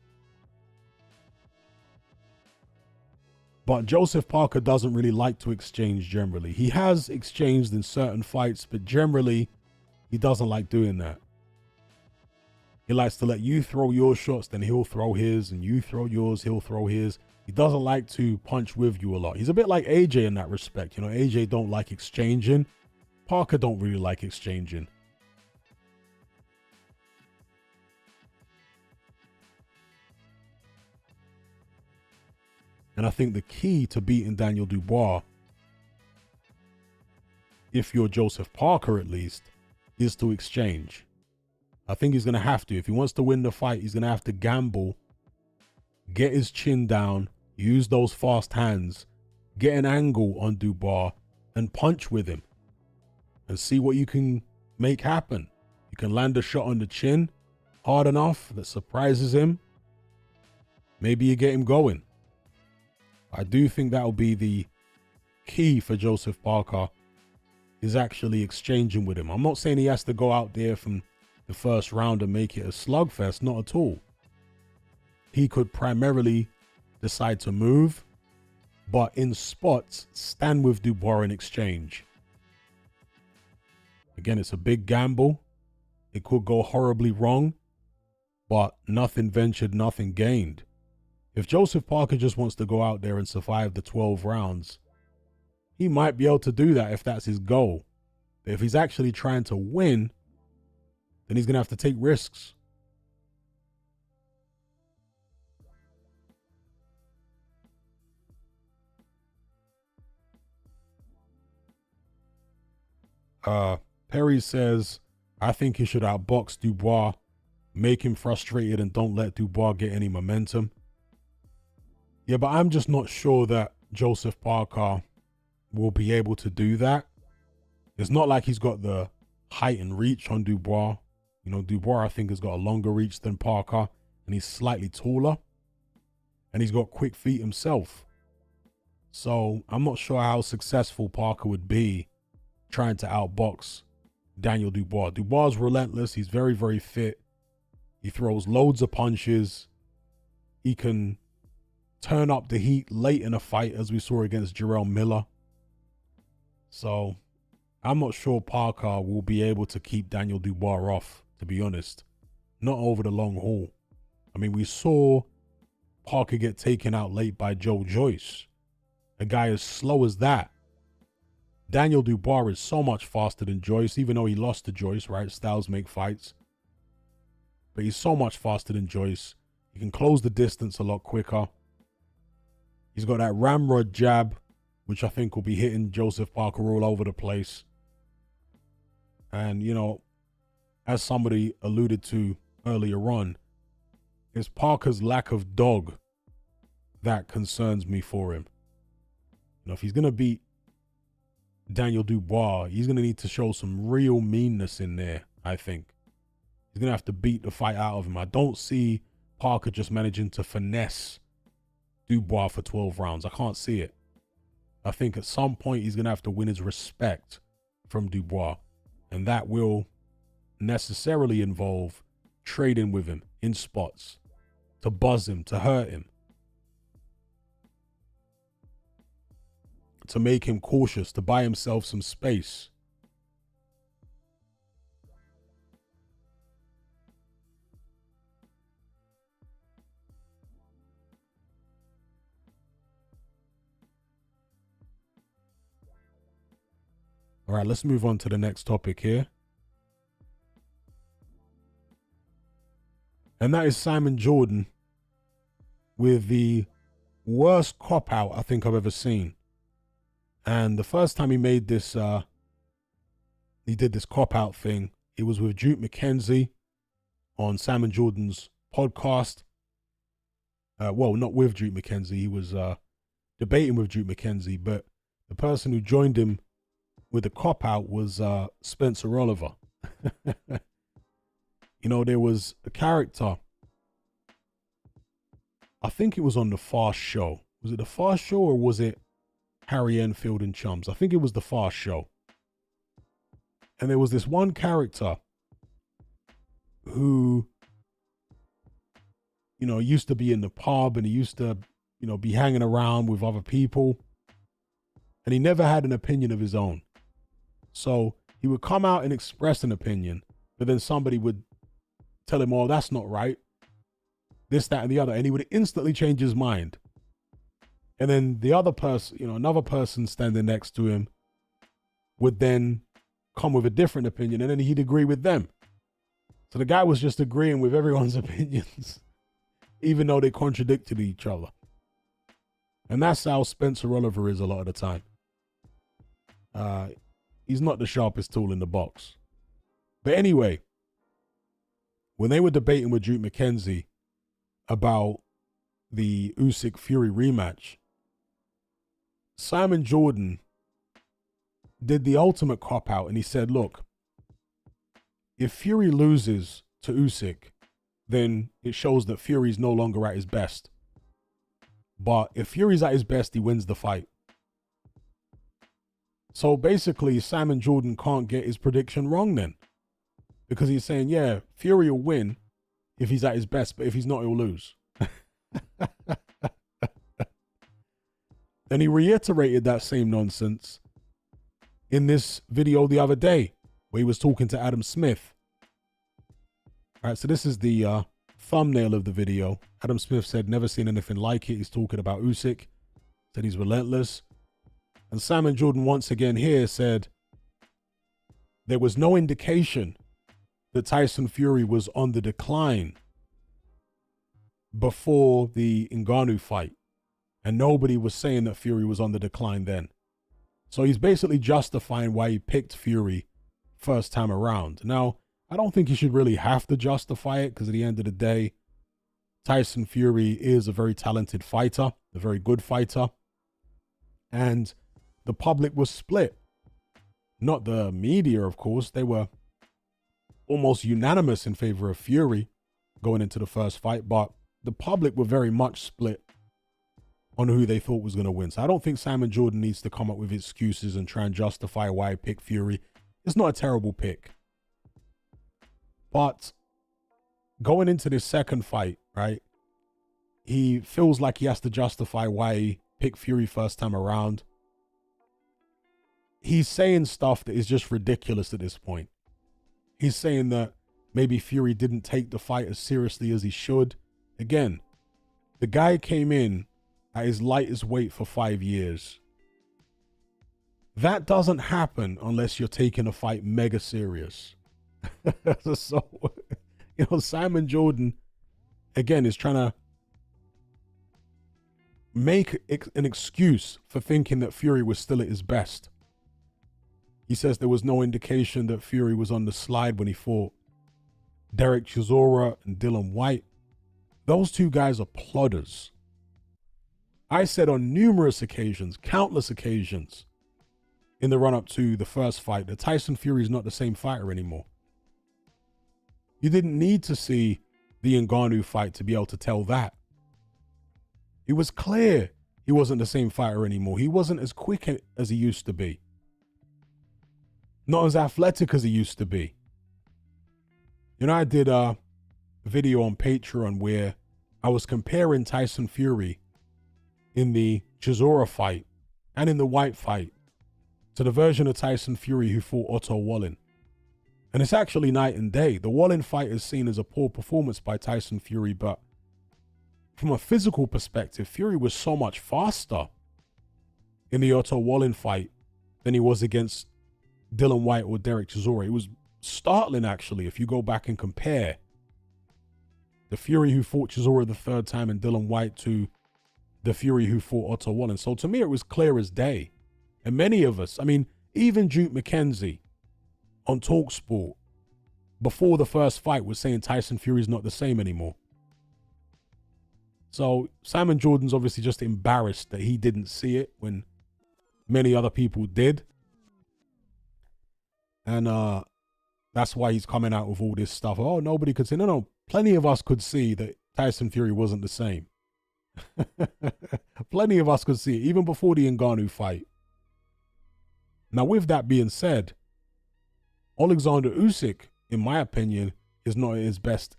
But Joseph Parker doesn't really like to exchange generally. He has exchanged in certain fights, but generally he doesn't like doing that. He likes to let you throw your shots, then he'll throw his, and you throw yours, he'll throw his. He doesn't like to punch with you a lot. He's a bit like AJ in that respect. You know, AJ don't like exchanging. Parker don't really like exchanging. And I think the key to beating Daniel Dubois, if you're Joseph Parker at least, is to exchange. I think he's going to have to. If he wants to win the fight, he's going to have to gamble, get his chin down, use those fast hands, get an angle on Dubois, and punch with him. And see what you can make happen. You can land a shot on the chin hard enough that surprises him. Maybe you get him going. I do think that will be the key for Joseph Parker, is actually exchanging with him. I'm not saying he has to go out there from the first round and make it a slugfest, not at all. He could primarily decide to move, but in spots, stand with Dubois in exchange. Again, it's a big gamble. It could go horribly wrong, but nothing ventured, nothing gained. If Joseph Parker just wants to go out there and survive the 12 rounds, he might be able to do that if that's his goal. But if he's actually trying to win, then he's going to have to take risks. Perry says, I think he should outbox Dubois, make him frustrated, and don't let Dubois get any momentum. Yeah, but I'm just not sure that Joseph Parker will be able to do that. It's not like he's got the height and reach on Dubois. You know, Dubois, I think, has got a longer reach than Parker, and he's slightly taller, and he's got quick feet himself. So I'm not sure how successful Parker would be trying to outbox Daniel Dubois. Dubois is relentless. He's very, very fit. He throws loads of punches. He can turn up the heat late in a fight, as we saw against Jarrell Miller. So I'm not sure Parker will be able to keep Daniel Dubois off, to be honest. Not over the long haul. I mean, we saw Parker get taken out late by Joe Joyce. A guy as slow as that. Daniel Dubois is so much faster than Joyce, even though he lost to Joyce, right? Styles make fights. But he's so much faster than Joyce. He can close the distance a lot quicker. He's got that ramrod jab, which I think will be hitting Joseph Parker all over the place. And, you know, as somebody alluded to earlier on, it's Parker's lack of dog that concerns me for him. You know, if he's going to beat Daniel Dubois, he's going to need to show some real meanness in there, I think. He's going to have to beat the fight out of him. I don't see Parker just managing to finesse Dubois for 12 rounds. I can't see it. I think at some point he's going to have to win his respect from Dubois. And that will necessarily involve trading with him in spots to buzz him, to hurt him, to make him cautious, to buy himself some space. All right, let's move on to the next topic here. And that is Simon Jordan with the worst cop-out I think I've ever seen. And the first time he made this, he did this cop-out thing, it was with Duke McKenzie on Simon Jordan's podcast. Well, not with Duke McKenzie. He was debating with Duke McKenzie, but the person who joined him with the cop-out was Spencer Oliver. You know, there was a character, I think it was on the Fast Show. Was it the Fast Show or was it Harry Enfield and Chums? I think it was the Fast Show. And there was this one character who, you know, used to be in the pub and he used to, you know, be hanging around with other people. And he never had an opinion of his own. So he would come out and express an opinion, but then somebody would tell him, oh, that's not right. This, that, and the other. And he would instantly change his mind. And then the other person, you know, another person standing next to him would then come with a different opinion and then he'd agree with them. So the guy was just agreeing with everyone's opinions, even though they contradicted each other. And that's how Spencer Oliver is a lot of the time. He's not the sharpest tool in the box. But anyway, when they were debating with Duke McKenzie about the Usyk Fury rematch, Simon Jordan did the ultimate cop-out and he said, look, if Fury loses to Usyk, then it shows that Fury's no longer at his best. But if Fury's at his best, he wins the fight. So basically, Simon Jordan can't get his prediction wrong then. Because he's saying, yeah, Fury will win if he's at his best, but if he's not, he'll lose. And he reiterated that same nonsense in this video the other day, where he was talking to Adam Smith. All right, so this is the thumbnail of the video. Adam Smith said, never seen anything like it. He's talking about Usyk, said he's relentless. And Simon Jordan once again here said, there was no indication that Tyson Fury was on the decline before the Ngannou fight. And nobody was saying that Fury was on the decline then. So he's basically justifying why he picked Fury first time around. Now, I don't think he should really have to justify it because at the end of the day, Tyson Fury is a very talented fighter, a very good fighter. And the public was split. Not the media, of course. They were almost unanimous in favor of Fury going into the first fight, but the public were very much split on who they thought was going to win. So I don't think Simon Jordan needs to come up with excuses and try and justify why he picked Fury. It's not a terrible pick. But going into this second fight, right, he feels like he has to justify why he picked Fury first time around. He's saying stuff that is just ridiculous at this point. He's saying that maybe Fury didn't take the fight as seriously as he should. Again, the guy came in at his lightest weight for 5 years. That doesn't happen unless you're taking a fight mega serious. So, you know, Simon Jordan, again, is trying to make an excuse for thinking that Fury was still at his best. He says there was no indication that Fury was on the slide when he fought Derek Chisora and Dylan White. Those two guys are plodders. I said on numerous occasions, countless occasions, in the run-up to the first fight, that Tyson Fury is not the same fighter anymore. You didn't need to see the Ngannou fight to be able to tell that. It was clear he wasn't the same fighter anymore. He wasn't as quick as he used to be. Not as athletic as he used to be. You know, I did a video on Patreon where I was comparing Tyson Fury in the Chisora fight and in the White fight to the version of Tyson Fury who fought Otto Wallin. And it's actually night and day. The Wallin fight is seen as a poor performance by Tyson Fury, but from a physical perspective, Fury was so much faster in the Otto Wallin fight than he was against Dillian Whyte or Derek Chisora. It was startling, actually, if you go back and compare the Fury who fought Chisora the third time and Dillian Whyte to the Fury who fought Otto Wallin. So to me, it was clear as day. And many of us, I mean, even Duke McKenzie on TalkSport before the first fight was saying Tyson Fury's not the same anymore. So Simon Jordan's obviously just embarrassed that he didn't see it when many other people did. And that's why he's coming out with all this stuff. Oh, nobody could see. No, plenty of us could see that Tyson Fury wasn't the same. Plenty of us could see it, even before the Ngannou fight. Now, with that being said, Alexander Usyk, in my opinion, is not at his best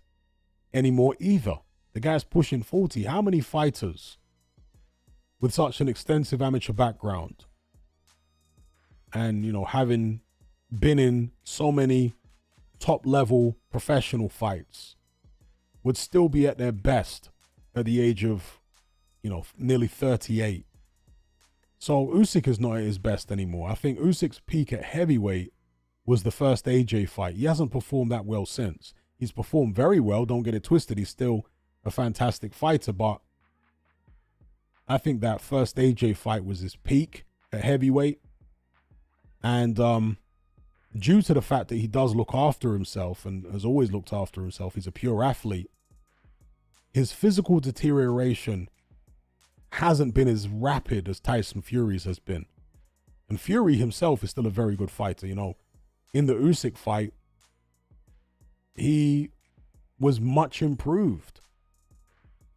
anymore either. The guy's pushing 40. How many fighters with such an extensive amateur background and, you know, having been in so many top-level professional fights would still be at their best at the age of, you know, nearly 38? So Usyk is not at his best anymore. I think Usyk's peak at heavyweight was the first AJ fight. He hasn't performed that well since. He's performed very well, don't get it twisted. He's still a fantastic fighter, but I think that first AJ fight was his peak at heavyweight. And due to the fact that he does look after himself and has always looked after himself, he's a pure athlete, his physical deterioration hasn't been as rapid as Tyson Fury's has been. And Fury himself is still a very good fighter. You know, in the Usyk fight, he was much improved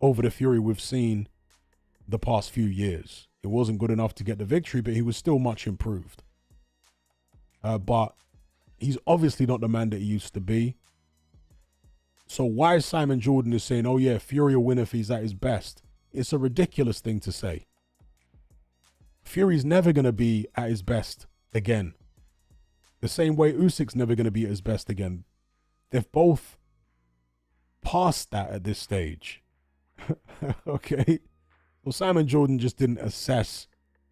over the Fury we've seen the past few years. It wasn't good enough to get the victory, but he was still much improved. But he's obviously not the man that he used to be. So why Simon Jordan is saying, oh yeah, Fury will win if he's at his best, it's a ridiculous thing to say. Fury's never going to be at his best again. The same way Usyk's never going to be at his best again. They've both past that at this stage. Okay? Well, Simon Jordan just didn't assess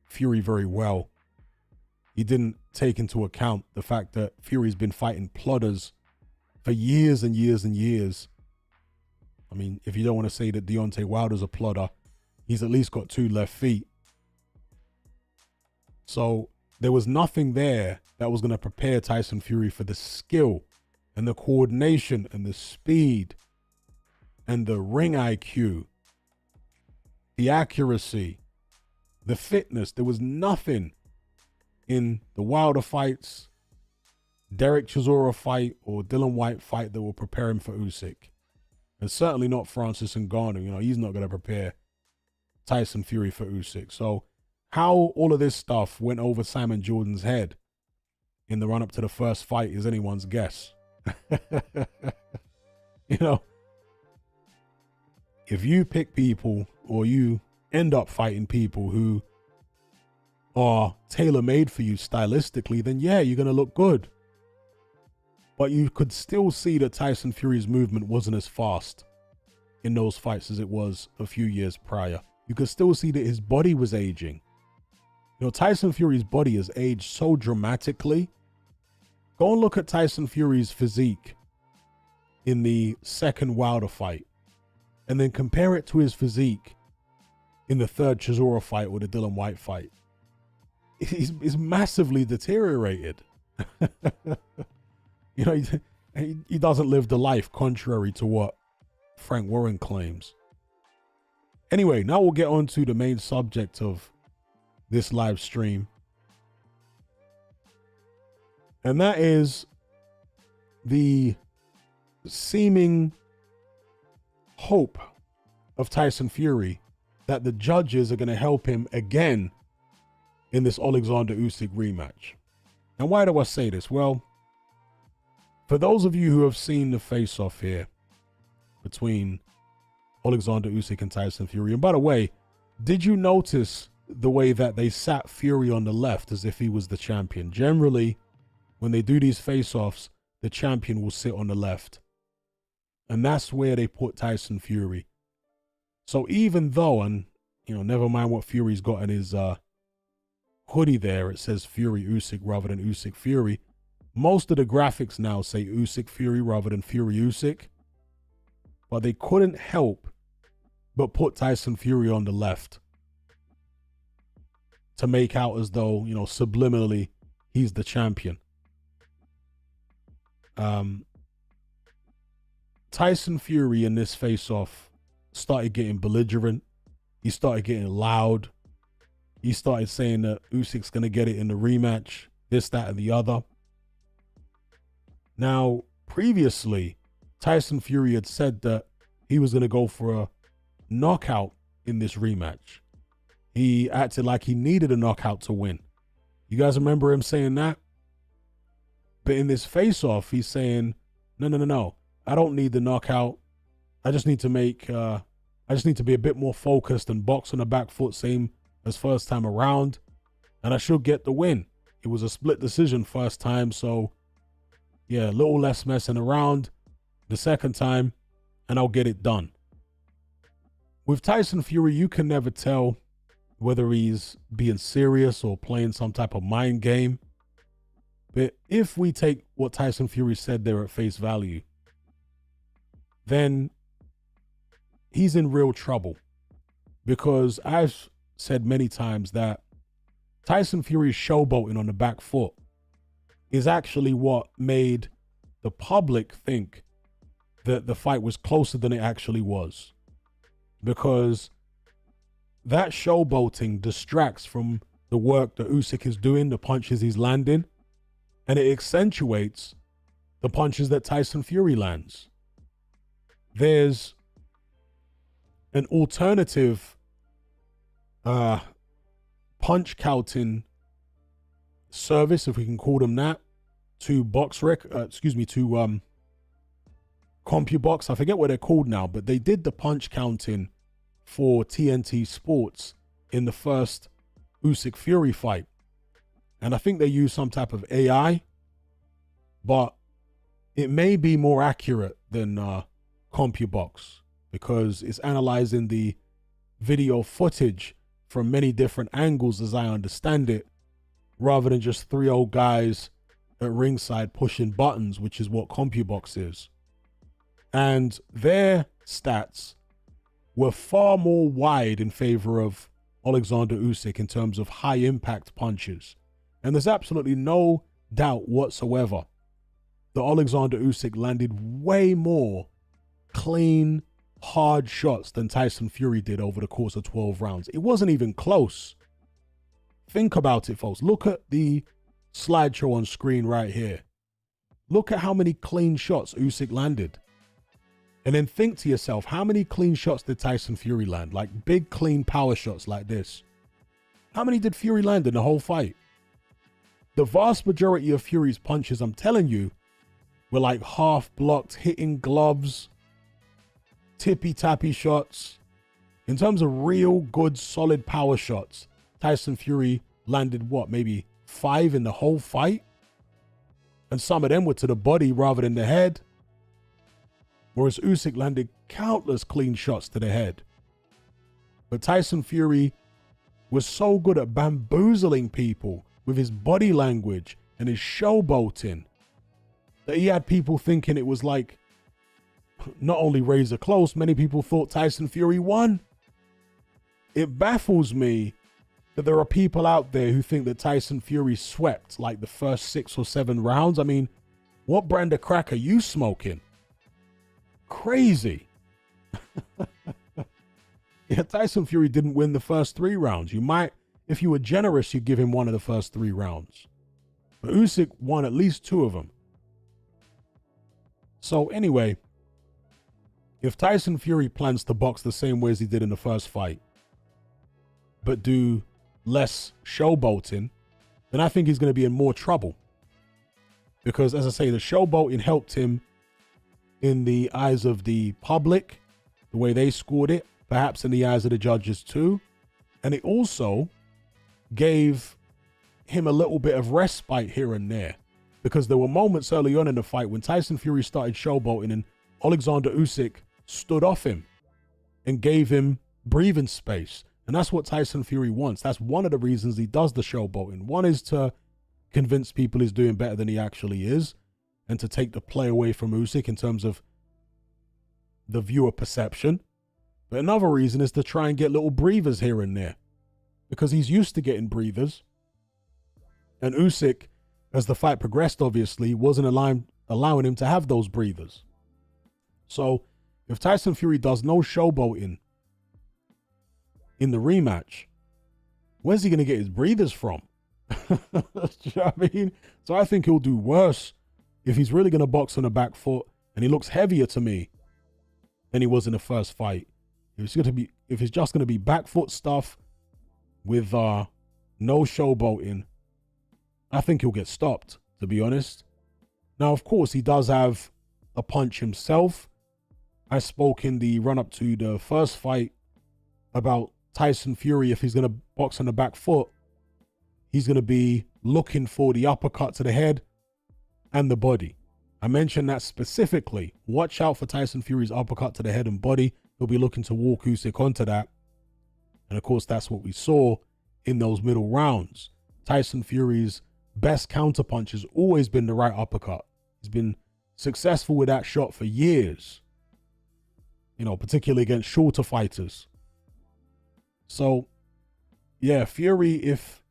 Fury very well. He didn't take into account the fact that Fury's been fighting plodders for years and years and years. I mean, if you don't want to say that Deontay Wilder's a plodder, he's at least got 2 left feet. So there was nothing there that was going to prepare Tyson Fury for the skill and the coordination and the speed and the ring IQ, the accuracy, the fitness. There was nothing in the Wilder fights, Derek Chisora fight, or Dillian Whyte fight that will prepare him for Usyk. And certainly not Francis Ngannou. You know, he's not going to prepare Tyson Fury for Usyk. So how all of this stuff went over Simon Jordan's head in the run-up to the first fight is anyone's guess. You know, if you pick people or you end up fighting people who are tailor-made for you stylistically, then yeah, you're going to look good. But you could still see that Tyson Fury's movement wasn't as fast in those fights as it was a few years prior. You could still see that his body was aging. You know, Tyson Fury's body has aged so dramatically. Go and look at Tyson Fury's physique in the second Wilder fight, and then compare it to his physique in the third Chisora fight or the Dillian Whyte fight. He's massively deteriorated. You know, he doesn't live the life contrary to what Frank Warren claims. Anyway, now we'll get on to the main subject of this live stream. And that is the seeming hope of Tyson Fury that the judges are going to help him again in this Alexander Usyk rematch. Now, why do I say this? Well, for those of you who have seen the face-off here between Alexander Usyk and Tyson Fury, and by the way, did you notice the way that they sat Fury on the left as if he was the champion? Generally, when they do these face-offs, the champion will sit on the left. And that's where they put Tyson Fury. So even though, and never mind what Fury's got in his hoodie there, it says Fury Usyk rather than Usyk Fury. Most of the graphics now say Usyk Fury rather than Fury Usyk. But they couldn't help but put Tyson Fury on the left to make out as though, subliminally, he's the champion. Tyson Fury in this face-off started getting belligerent. He started getting loud. He started saying that Usyk's going to get it in the rematch, this, that, and the other. Now, previously, Tyson Fury had said that he was going to go for a knockout in this rematch. He acted like he needed a knockout to win. You guys remember him saying that? But in this face-off, he's saying, no. I don't need the knockout. I just need to be a bit more focused and box on the back foot, same as first time around. And I should get the win. It was a split decision first time. So yeah, a little less messing around the second time and I'll get it done. With Tyson Fury, you can never tell whether he's being serious or playing some type of mind game. But if we take what Tyson Fury said there at face value, then he's in real trouble. Because I've said many times that Tyson Fury's showboating on the back foot is actually what made the public think that the fight was closer than it actually was. Because that showboating distracts from the work that Usyk is doing, the punches he's landing, and it accentuates the punches that Tyson Fury lands. There's an alternative punch counting service, if we can call them that, to CompuBox. I forget what they're called now, but they did the punch counting for TNT Sports in the first Usyk Fury fight. And I think they used some type of AI, but it may be more accurate than CompuBox because it's analyzing the video footage from many different angles, as I understand it, rather than just three old guys at ringside pushing buttons, which is what CompuBox is. And their stats were far more wide in favor of Alexander Usyk in terms of high impact punches. And there's absolutely no doubt whatsoever that Alexander Usyk landed way more clean, hard shots than Tyson Fury did over the course of 12 rounds. It wasn't even close. Think about it, folks. Look at the slideshow on screen right here. Look at how many clean shots Usyk landed. And then think to yourself, how many clean shots did Tyson Fury land? Like big, clean power shots like this. How many did Fury land in the whole fight? The vast majority of Fury's punches, I'm telling you, were like half blocked, hitting gloves, tippy-tappy shots. In terms of real good, solid power shots, Tyson Fury landed what, maybe 5 in the whole fight? And some of them were to the body rather than the head. Whereas Usyk landed countless clean shots to the head. But Tyson Fury was so good at bamboozling people with his body language and his showboating that he had people thinking it was like not only razor close, many people thought Tyson Fury won. It baffles me that there are people out there who think that Tyson Fury swept like the first 6 or 7 rounds. I mean, what brand of crack are you smoking? Crazy. Yeah, Tyson Fury didn't win the first 3 rounds. You might, if you were generous, you'd give him one of the first 3 rounds. But Usyk won at least 2 of them. So anyway, if Tyson Fury plans to box the same way as he did in the first fight, but do less showboating, then I think he's going to be in more trouble. Because, as I say, the showboating helped him in the eyes of the public, the way they scored it, perhaps in the eyes of the judges too. And it also gave him a little bit of respite here and there. Because there were moments early on in the fight when Tyson Fury started showboating and Alexander Usyk stood off him and gave him breathing space. And that's what Tyson Fury wants. That's one of the reasons he does the showboating. One is to convince people he's doing better than he actually is, and to take the play away from Usyk in terms of the viewer perception. But another reason is to try and get little breathers here and there, because he's used to getting breathers. And Usyk, as the fight progressed, obviously, wasn't allowing him to have those breathers. So if Tyson Fury does no showboating in the rematch, where's he going to get his breathers from? Do you know what I mean? So I think he'll do worse if he's really going to box on the back foot, and he looks heavier to me than he was in the first fight. If it's just going to be back foot stuff with no showboating, I think he'll get stopped, to be honest. Now, of course, he does have a punch himself. I spoke in the run-up to the first fight about Tyson Fury. If he's going to box on the back foot, he's going to be looking for the uppercut to the head and the body. I mentioned that specifically. Watch out for Tyson Fury's uppercut to the head and body. He'll be looking to walk Usyk onto that. And of course, that's what we saw in those middle rounds. Tyson Fury's best counterpunch has always been the right uppercut. He's been successful with that shot for years, you know, particularly against shorter fighters. So, yeah, Fury, if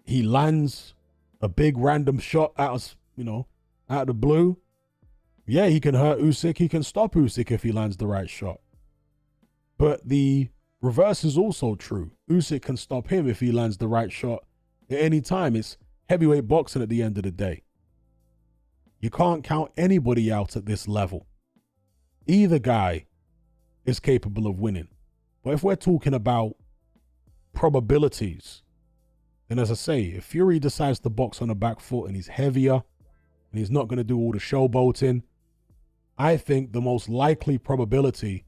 he lands a big random shot out of the blue, yeah, he can hurt Usyk. He can stop Usyk if he lands the right shot. But the reverse is also true. Usyk can stop him if he lands the right shot at any time. It's heavyweight boxing at the end of the day. You can't count anybody out at this level. Either guy is capable of winning. But if we're talking about probabilities, then as I say, if Fury decides to box on the back foot and he's heavier and he's not going to do all the showboating, I think the most likely probability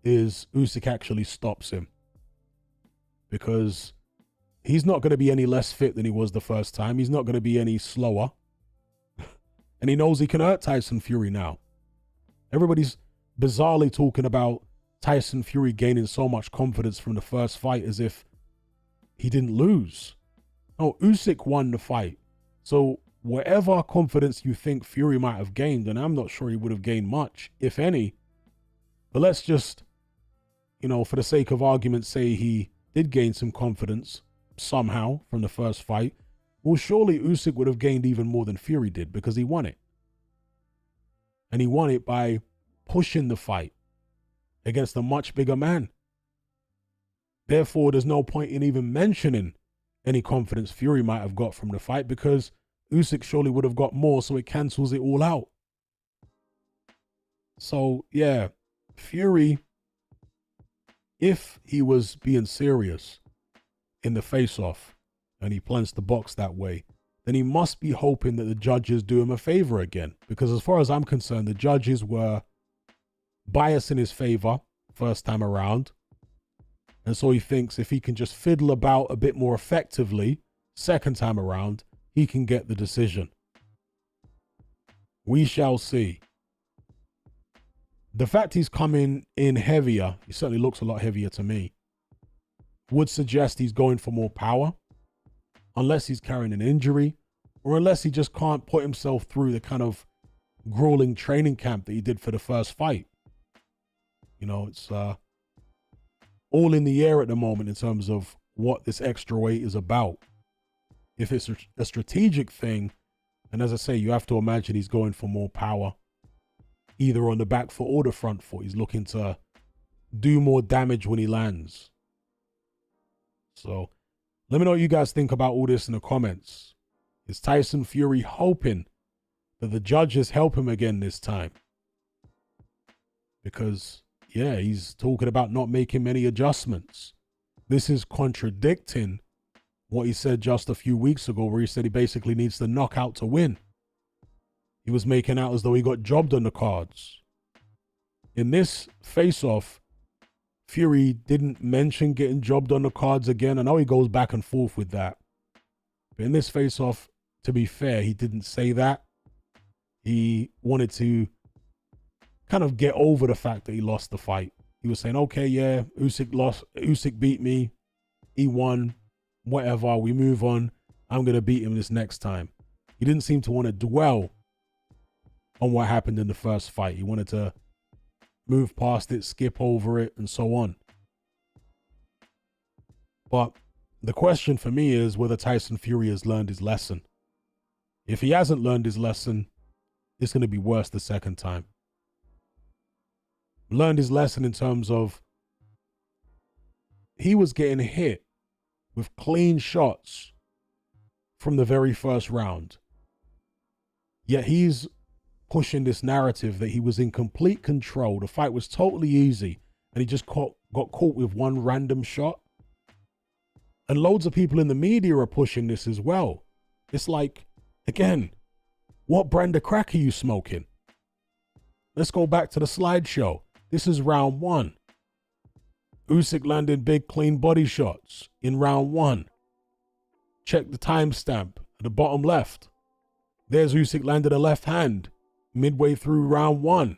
is Usyk actually stops him, because he's not going to be any less fit than he was the first time. He's not going to be any slower. And he knows he can hurt Tyson Fury now. Everybody's bizarrely talking about Tyson Fury gaining so much confidence from the first fight as if he didn't lose. No, Usyk won the fight. So whatever confidence you think Fury might have gained, and I'm not sure he would have gained much, if any, but let's just, for the sake of argument, say he did gain some confidence somehow from the first fight. Well, surely Usyk would have gained even more than Fury did, because he won it. And he won it by pushing the fight against a much bigger man. Therefore, there's no point in even mentioning any confidence Fury might have got from the fight, because Usyk surely would have got more, so it cancels it all out. So, yeah, Fury, if he was being serious in the face-off and he plans to box that way, then he must be hoping that the judges do him a favor again. Because as far as I'm concerned, the judges were biased in his favor first time around. And so he thinks if he can just fiddle about a bit more effectively second time around, he can get the decision. We shall see. The fact he's coming in heavier, he certainly looks a lot heavier to me, would suggest he's going for more power, unless he's carrying an injury, or unless he just can't put himself through the kind of grueling training camp that he did for the first fight. It's all in the air at the moment in terms of what this extra weight is about. If it's a strategic thing, and as I say, you have to imagine he's going for more power, either on the back foot or the front foot. He's looking to do more damage when he lands. So let me know what you guys think about all this in the comments. Is Tyson Fury hoping that the judges help him again this time? Because, yeah, he's talking about not making many adjustments. This is contradicting what he said just a few weeks ago, where he said he basically needs the knockout to win. He was making out as though he got jobbed on the cards. In this face-off, Fury didn't mention getting jobbed on the cards again. I know he goes back and forth with that. But in this face-off, to be fair, he didn't say that. He wanted to kind of get over the fact that he lost the fight. He was saying, okay, yeah, Usyk beat me. He won. Whatever, we move on. I'm going to beat him this next time. He didn't seem to want to dwell on what happened in the first fight. He wanted to move past it, skip over it, and so on. But the question for me is whether Tyson Fury has learned his lesson. If he hasn't learned his lesson, it's going to be worse the second time. Learned his lesson in terms of he was getting hit with clean shots from the very first round. Yet he's pushing this narrative that he was in complete control. The fight was totally easy and he just got caught with one random shot. And loads of people in the media are pushing this as well. It's like, again, what brand of crack are you smoking? Let's go back to the slideshow. This is round one. Usyk landed big, clean body shots in round one. Check the timestamp at the bottom left. There's Usyk landed a left hand midway through round one.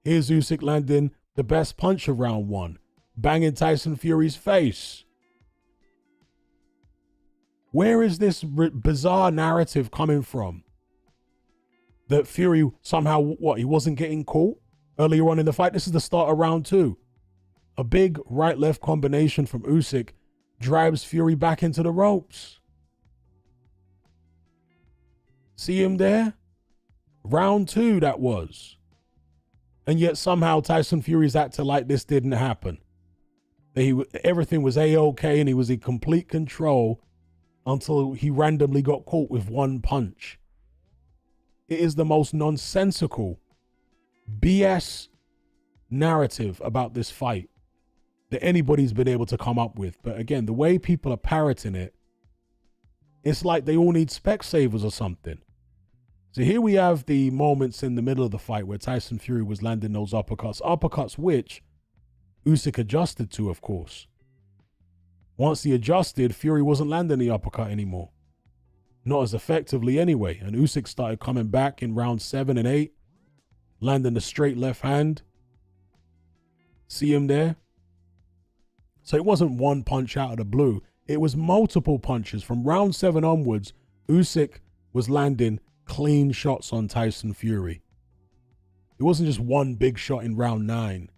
Here's Usyk landing the best punch of round one, banging Tyson Fury's face. Where is this bizarre narrative coming from? That Fury somehow, he wasn't getting caught earlier on in the fight? This is the start of round two. A big right-left combination from Usyk drives Fury back into the ropes. See him there? Round two, that was. And yet somehow Tyson Fury's acting like this didn't happen. That everything was A-okay and he was in complete control until he randomly got caught with one punch. It is the most nonsensical BS narrative about this fight that anybody's been able to come up with. But again, the way people are parroting it, it's like they all need Specsavers or something. So here we have the moments in the middle of the fight where Tyson Fury was landing those uppercuts which Usyk adjusted to, of course. Once he adjusted, Fury wasn't landing the uppercut anymore. Not as effectively anyway. And Usyk started coming back in round 7 and 8, landing the straight left hand. See him there? So it wasn't one punch out of the blue. It was multiple punches. From round 7 onwards, Usyk was landing clean shots on Tyson Fury. It wasn't just one big shot in round 9.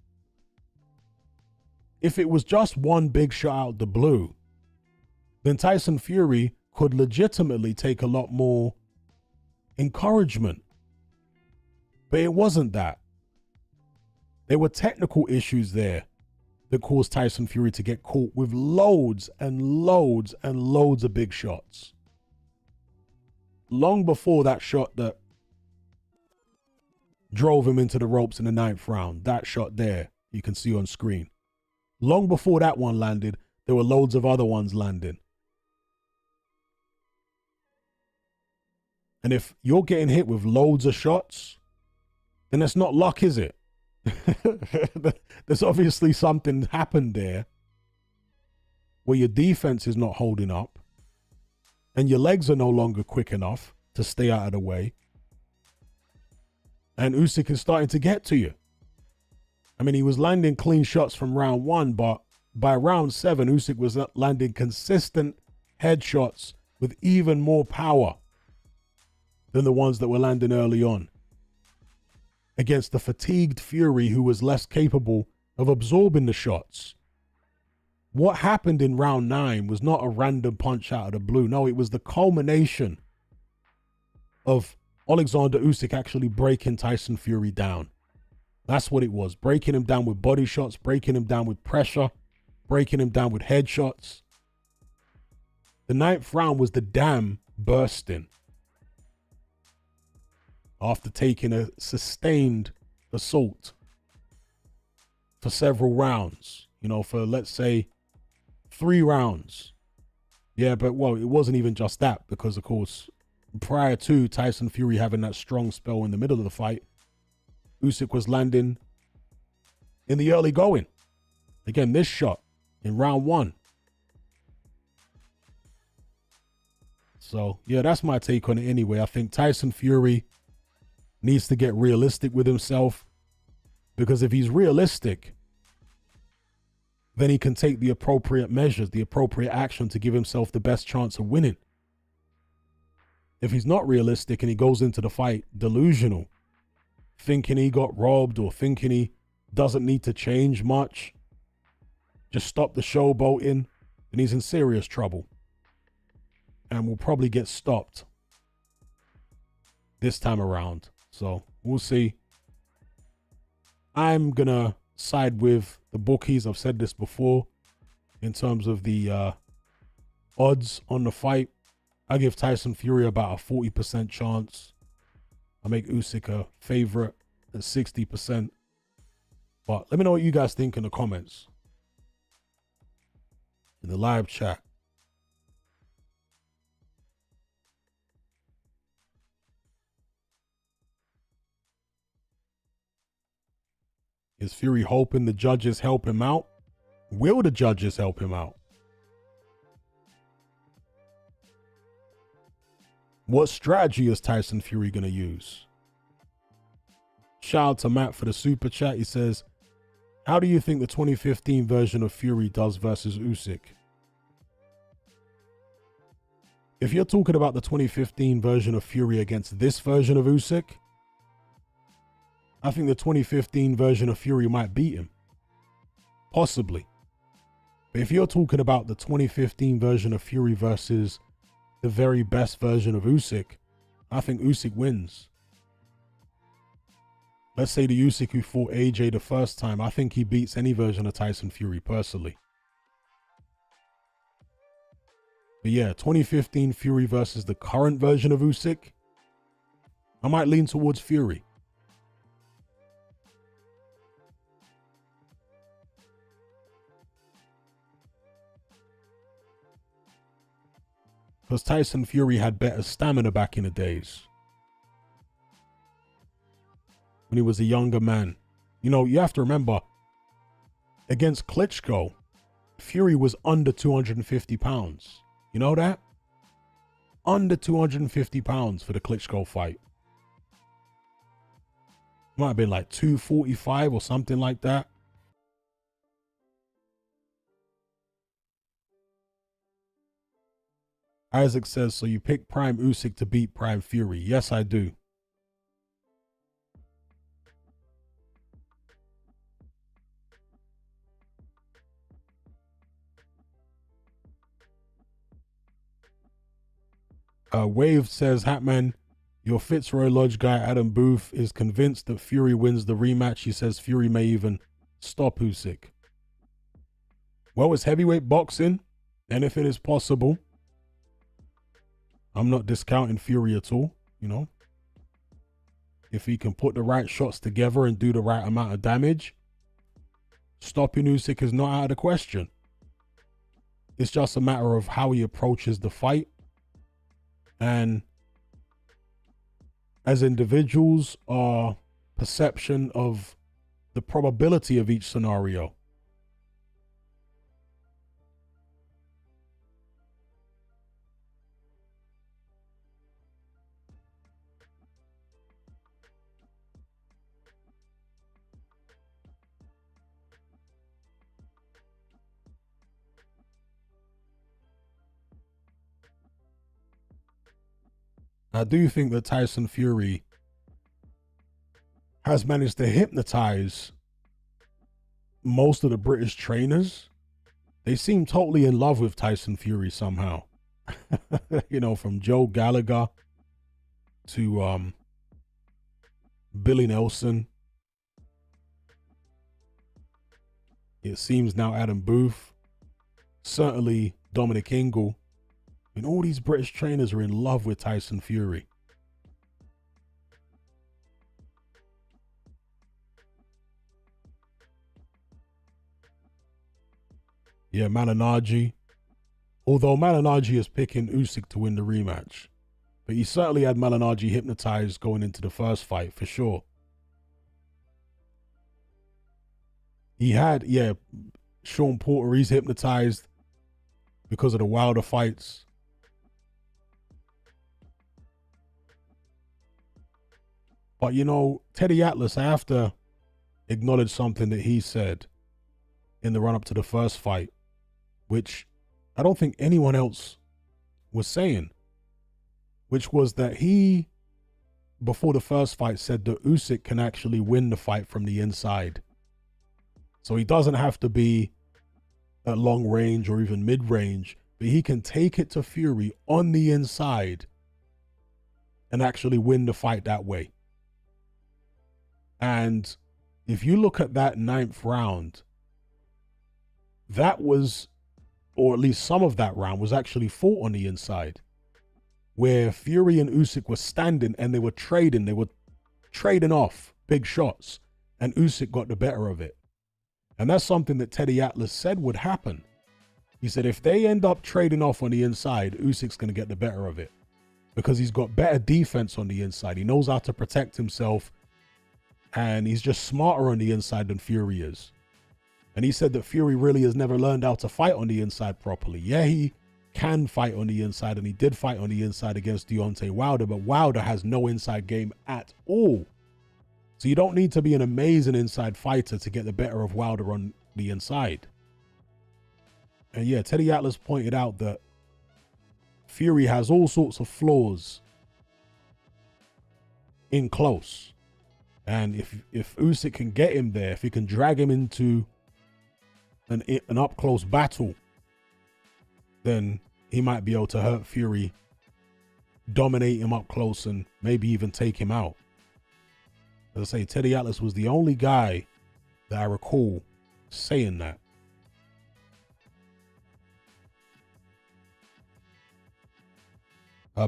If it was just one big shot out the blue, then Tyson Fury could legitimately take a lot more encouragement. But it wasn't that. There were technical issues there that caused Tyson Fury to get caught with loads and loads and loads of big shots. Long before that shot that drove him into the ropes in the 9th round, that shot there, you can see on screen. Long before that one landed, there were loads of other ones landing. And if you're getting hit with loads of shots, then it's not luck, is it? There's obviously something happened there where your defense is not holding up and your legs are no longer quick enough to stay out of the way. And Usyk is starting to get to you. I mean, he was landing clean shots from round 1, but by round 7, Usyk was landing consistent headshots with even more power than the ones that were landing early on against the fatigued Fury who was less capable of absorbing the shots. What happened in round 9 was not a random punch out of the blue. No, it was the culmination of Alexander Usyk actually breaking Tyson Fury down. That's what it was. Breaking him down with body shots, breaking him down with pressure, breaking him down with headshots. The 9th round was the dam bursting after taking a sustained assault for several rounds, you know, for let's say 3 rounds. Yeah, but well, it wasn't even just that, because of course, prior to Tyson Fury having that strong spell in the middle of the fight, Usyk was landing in the early going. Again, this shot in round 1. So, yeah, that's my take on it anyway. I think Tyson Fury needs to get realistic with himself, because if he's realistic, then he can take the appropriate measures, the appropriate action to give himself the best chance of winning. If he's not realistic and he goes into the fight delusional, thinking he got robbed or thinking he doesn't need to change much, just stop the showboating, then he's in serious trouble and will probably get stopped this time around. So we'll see. I'm going to side with the bookies. I've said this before in terms of the odds on the fight. I give Tyson Fury about a 40% chance. I make Usyk a favorite at 60%. But let me know what you guys think in the comments, in the live chat. Is Fury hoping the judges help him out? Will the judges help him out? What strategy is Tyson Fury going to use? Shout out to Matt for the super chat. He says, how do you think the 2015 version of Fury does versus Usyk? If you're talking about the 2015 version of Fury against this version of Usyk, I think the 2015 version of Fury might beat him. Possibly. But if you're talking about the 2015 version of Fury versus the very best version of Usyk, I think Usyk wins. Let's say the Usyk who fought AJ the first time, I think he beats any version of Tyson Fury personally. But yeah, 2015 Fury versus the current version of Usyk, I might lean towards Fury. Because Tyson Fury had better stamina back in the days, when he was a younger man. You know, you have to remember, against Klitschko, Fury was under 250 pounds. You know that? Under 250 pounds for the Klitschko fight. Might have been like 245 or something like that. Isaac says, so you pick Prime Usyk to beat Prime Fury? Yes, I do. Wave says, Hatman, your Fitzroy Lodge guy Adam Booth is convinced that Fury wins the rematch. He says Fury may even stop Usyk. Well, it's heavyweight boxing, and if it is possible, I'm not discounting Fury at all, you know. If he can put the right shots together and do the right amount of damage, stopping Usyk is not out of the question. It's just a matter of how he approaches the fight. And as individuals, our perception of the probability of each scenario. I do think that Tyson Fury has managed to hypnotize most of the British trainers. They seem totally in love with Tyson Fury somehow. You know, from Joe Gallagher to Billy Nelson It seems now Adam Booth, certainly Dominic Ingle, and all these British trainers are in love with Tyson Fury. Yeah, Malignaggi. Although Malignaggi is picking Usyk to win the rematch. But he certainly had Malignaggi hypnotized going into the first fight, for sure. He had, yeah, Sean Porter, he's hypnotized because of the Wilder fights. But, you know, Teddy Atlas, I have to acknowledge something that he said in the run-up to the first fight, which I don't think anyone else was saying, which was that he, before the first fight, said that Usyk can actually win the fight from the inside. So he doesn't have to be at long range or even mid-range, but he can take it to Fury on the inside and actually win the fight that way. And if you look at that 9th round, that was, or at least some of that round, was actually fought on the inside, where Fury and Usyk were standing and they were trading off big shots, and Usyk got the better of it. And that's something that Teddy Atlas said would happen. He said if they end up trading off on the inside, Usyk's going to get the better of it because he's got better defense on the inside. He knows how to protect himself, and he's just smarter on the inside than Fury is. And he said that Fury really has never learned how to fight on the inside properly. Yeah, he can fight on the inside, and he did fight on the inside against Deontay Wilder, but Wilder has no inside game at all. So you don't need to be an amazing inside fighter to get the better of Wilder on the inside. And yeah, Teddy Atlas pointed out that Fury has all sorts of flaws in close. And if Usyk can get him there, if he can drag him into an up-close battle, then he might be able to hurt Fury, dominate him up close, and maybe even take him out. As I say, Teddy Atlas was the only guy that I recall saying that.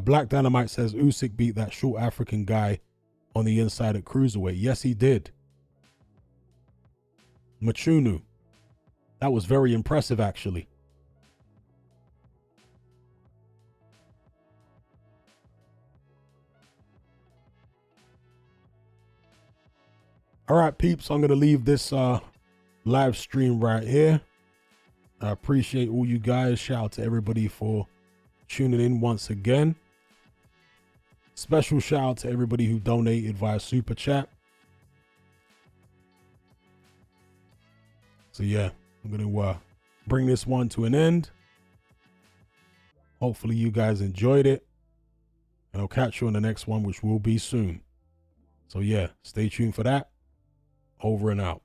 Black Dynamite says Usyk beat that short African guy on the inside at cruiserweight. Yes, he did. Machunu. That was very impressive, actually. All right, peeps, I'm going to leave this live stream right here. I appreciate all you guys. Shout out to everybody for tuning in once again. Special shout out to everybody who donated via Super Chat. So yeah, I'm going to bring this one to an end. Hopefully you guys enjoyed it. And I'll catch you on the next one, which will be soon. So yeah, stay tuned for that. Over and out.